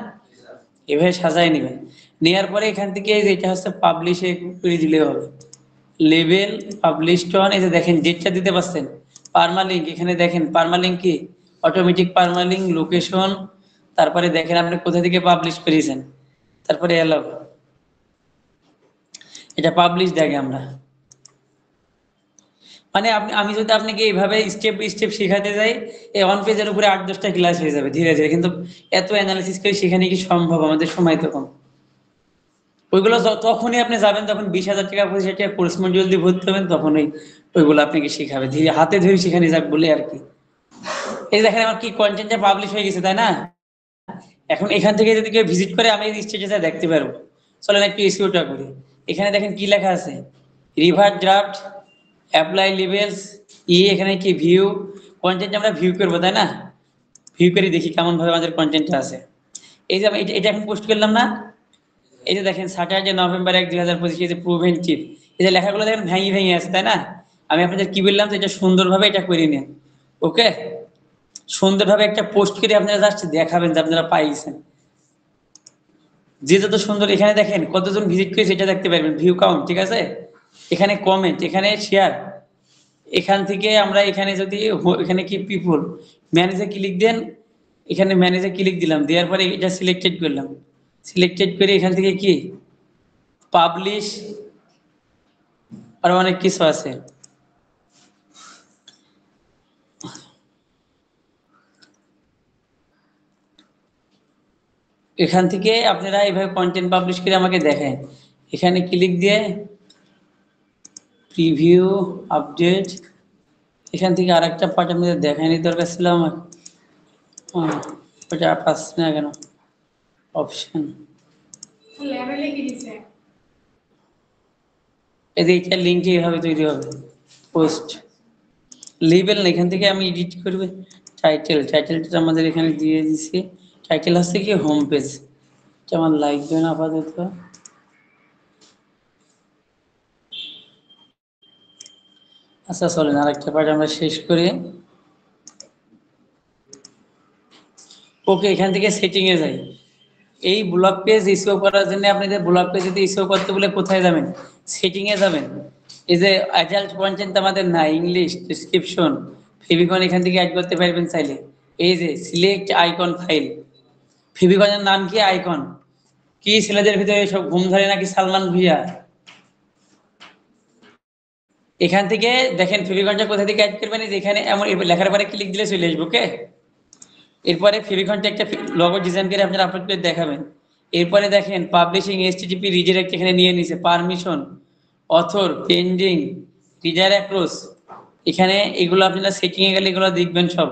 এভাবে সাজায় নেবেন। নেওয়ার পরে এখান থেকে এই যে এটা হচ্ছে পাবলিশে করে দিলে হবে। লেভেল পাবলিশড অন, এই যে দেখেন ডেটটা দিতে পারছেন। পারমালিঙ্ক, এখানে দেখেন পারমালিঙ্ক কি অটোমেটিক পারমালিঙ্ক লোকেশন, তারপরে দেখেন আপনি কোথা থেকে পাবলিশ করেছেন, তারপরে এলাও, এটা পাবলিশ দেখে আমরা। মানে আমি যদি আপনাকে এইভাবে স্টেপ বাই স্টেপ শেখাতে যাই, এই ওয়ান পেজের উপরে 8-10টা ক্লাস হয়ে যাবে ধীরে ধীরে, কিন্তু এত অ্যানালিসিস করে শেখানো কি সম্ভব? আমাদের সময় তো কম। ওইগুলো তখনই আপনি যাবেন যখন 20,000 টাকা 25,000 টাকা কোর্স মডিউল দিয়ে ভর্তি হবেন, তখনই ওইগুলো আপনাকে শিখাবে, ধীরে হাতে ধরে শিখানি যাক বলে আর কি। এই দেখেন আমার কি কন্টেন্টটা পাবলিশ হয়ে গেছে, তাই না? এখন এখান থেকে যদি কেউ ভিজিট করে আমি এই স্টেজে দেখতে পারবো। চলেন একটু এসইওটা করি। এখানে দেখেন কি লেখা আছে, রিভার ড্রাফট, অ্যাপ্লাই লেভেলস, এখানে কি ভিউ কন্টেন্ট, আমরা ভিউ করবো তাই না? ভিউ করে দেখি কেমন ভাবে আমাদের কন্টেন্টটা আছে। এই যে আমি এটা এখন পোস্ট করলাম না, এই যে দেখেন 27 নভেম্বর 2025, এই যে প্রিভেন্টিভ, এই যে লেখাগুলো দেখেন ভেঙে ভেঙে আছে তাই না? আমি আপনাদের কি বললাম যে এটা সুন্দরভাবে এটা করে নিন। ওকে, সুন্দরভাবে একটা পোস্ট করে আপনারা জাস্ট দেখাবেন যে আপনারা পাইছেন। যে যত সুন্দর, এখানে দেখেন কতজন ভিজিট করেছে এটা দেখতে পারবেন, ভিউ কাউন্ট, ঠিক আছে? এখানে কমেন্ট, এখানে শেয়ার, এখান থেকে আমরা এখানে যদি এখানে কি পিপল ম্যানেজে ক্লিক দেন, এখানে ম্যানেজে ক্লিক দিলাম, দেওয়ার পরে এটা সিলেক্টেড করলাম, সিলেক্টেড করে এখান থেকে কি পাবলিশ, আর অনেক কিছু আছে। এখান থেকে আপনারা এইভাবে কন্টেন্ট পাবলিশ করে আমাকে দেখেন। এখানে ক্লিক দিয়ে প্রিভিউ আপডেট, এখান থেকে আরেকটা পার্ট আপনাদের দেখানি দরকার ছিল আমার, ওটা পাচ্ছি না কেন অপশন। এইটা লিঙ্কটি এভাবে তৈরি হবে, পোস্ট লেবেল না, এখান থেকে আমি এডিট করবে টাইটেলটা আমাদের এখানে দিয়ে দিছি। টাইটেল হচ্ছে কি হোম পেজ, এটা আমার লাগবে না আপাতত। আচ্ছা চলেন আরেকটা পার্ট আমরা শেষ করি। ওকে, এখান থেকে সেটিং এ যাই। এই ব্লগ পেজ ইস্যু করার জন্য আপনাদের ব্লগ পেজ যদি ইস্যু করতে বলে কোথায় যাবেন? সেটিং এ যাবেন। এই যে অ্যাডাল্ট কন্টেন্ট আমাদের না, ইংলিশ ডেসক্রিপশন, ফেভিকন এখান থেকে অ্যাড করতে পারবেন চাইলে। এই যে সিলেক্ট আইকন ফাইল, ফেভিকনের নাম কি আইকন, কি ছেলেদের ভিতরে সব ঘুম ধরে নাকি সালমান ভুইয়া? এখান থেকে দেখেন ফেভিকনটা কোথা থেকে অ্যাড করবেন, এই যে এখানে এমন লেখার পরে ক্লিক দিলে চলে আসবে। ওকে, এরপরে ফেভিকনটা একটা লোগো ডিজাইন করে আপনারা আপলোড করে দেখাবেন। এরপরে দেখেন পাবলিশিং এইচটিটিপি রিডাইরেক্ট এখানে নিয়ে নিছে, permission, author, pending, reader approach, এখানে এগুলো আপনারা সেটিং এ গেলে এগুলো দেখবেন সব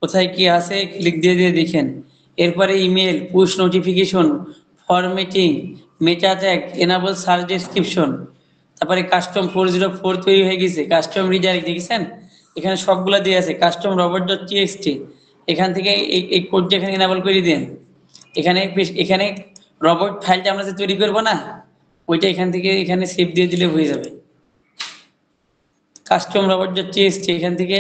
কোথায় কি আছে, ক্লিক দিয়ে দিয়ে দেখেন। এরপরে ইমেল, পুশ নোটিফিকেশন, ফরম্যাটিং, মেটা ট্যাগ, এনাবল সার্চ ডেসক্রিপশন, তারপরে কাস্টম 404 তৈরি হয়ে গেছে, কাস্টম রিডাইরেক্ট দেখেছেন এখানে সবগুলো দিয়ে আছে, কাস্টম রবট ডট টিএক্সটি, এখান থেকে এই কোডটা এখানে এনাবল করে দেন। এখানে এখানে রবট ফাইলটা আমরা যে তৈরি করবো না, ওইটা এখান থেকে এখানে সেভ দিয়ে দিলে হয়ে যাবে। কাস্টম রবট ডট টিএক্সটি, এখান থেকে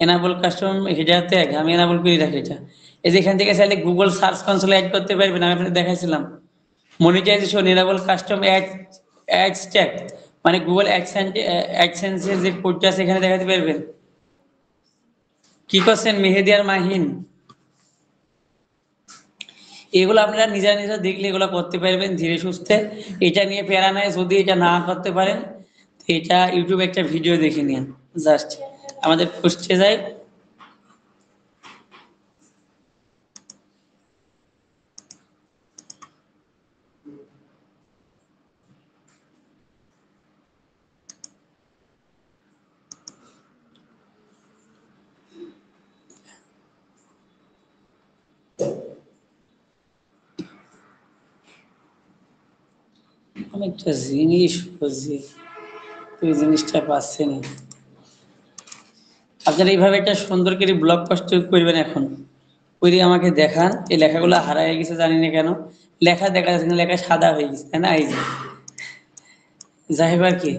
এনাবল কাস্টম হেডার ট্যাগ আমি এনাবল করে রাখি এটা। এই যে এখান থেকে চাইলে গুগল সার্চ কনসোলে অ্যাড করতে পারবেন, আমি আপনাদের দেখাইছিলাম। Monetization, enable custom ads tag, মানে গুগল অ্যাডসেন্সের যে কোডটা আছে এখানে দেখাতে পারবেন। কি করছেন মেহেদি আর মাহিন? এগুলো আপনারা নিজেরা নিজেরা দেখলে এগুলো করতে পারবেন ধীরে সুস্থে, এটা নিয়ে প্যারা নাই। যদি এটা না করতে পারেন এটা ইউটিউবে একটা ভিডিও দেখে নিন, জাস্ট আমাদের খুঁজতে যায়। আমি একটা জিনিস খুঁজছি, ওই জিনিসটা পাচ্ছি না। আপনারা এইভাবে একটা সুন্দর করে ব্লগ পোস্ট করবেন এখন। ওই দিয়ে আমাকে দেখান, এই লেখাগুলো হারায় গেছে জানি না কেন, লেখা দেখা যাচ্ছে না, লেখা সাদা হয়ে গেছে, তাই না? এই যে যাই হোক আর কি,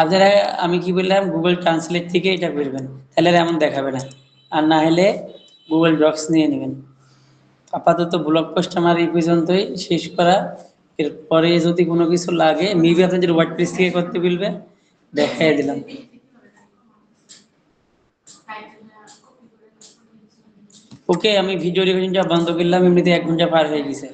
আপনারা আমি কি বললাম গুগল ট্রান্সলেট থেকে এটা করবেন, তাহলে আর এমন দেখাবে না। আর না হলে গুগল ডক্স নিয়ে নেবেন। আপাতত ব্লগ পোস্ট আমার এই পর্যন্তই শেষ করা। এরপরে যদি কোনো কিছু লাগে মেবি আপনি যদি ওয়ার্ডপ্রেস থেকে করতে বলবেন দেখাই দিলাম। ওকে, আমি ভিডিও রেকর্ডিংটা বন্ধ করলাম, এমনিতে 1 ঘন্টা পার হয়ে গেছে।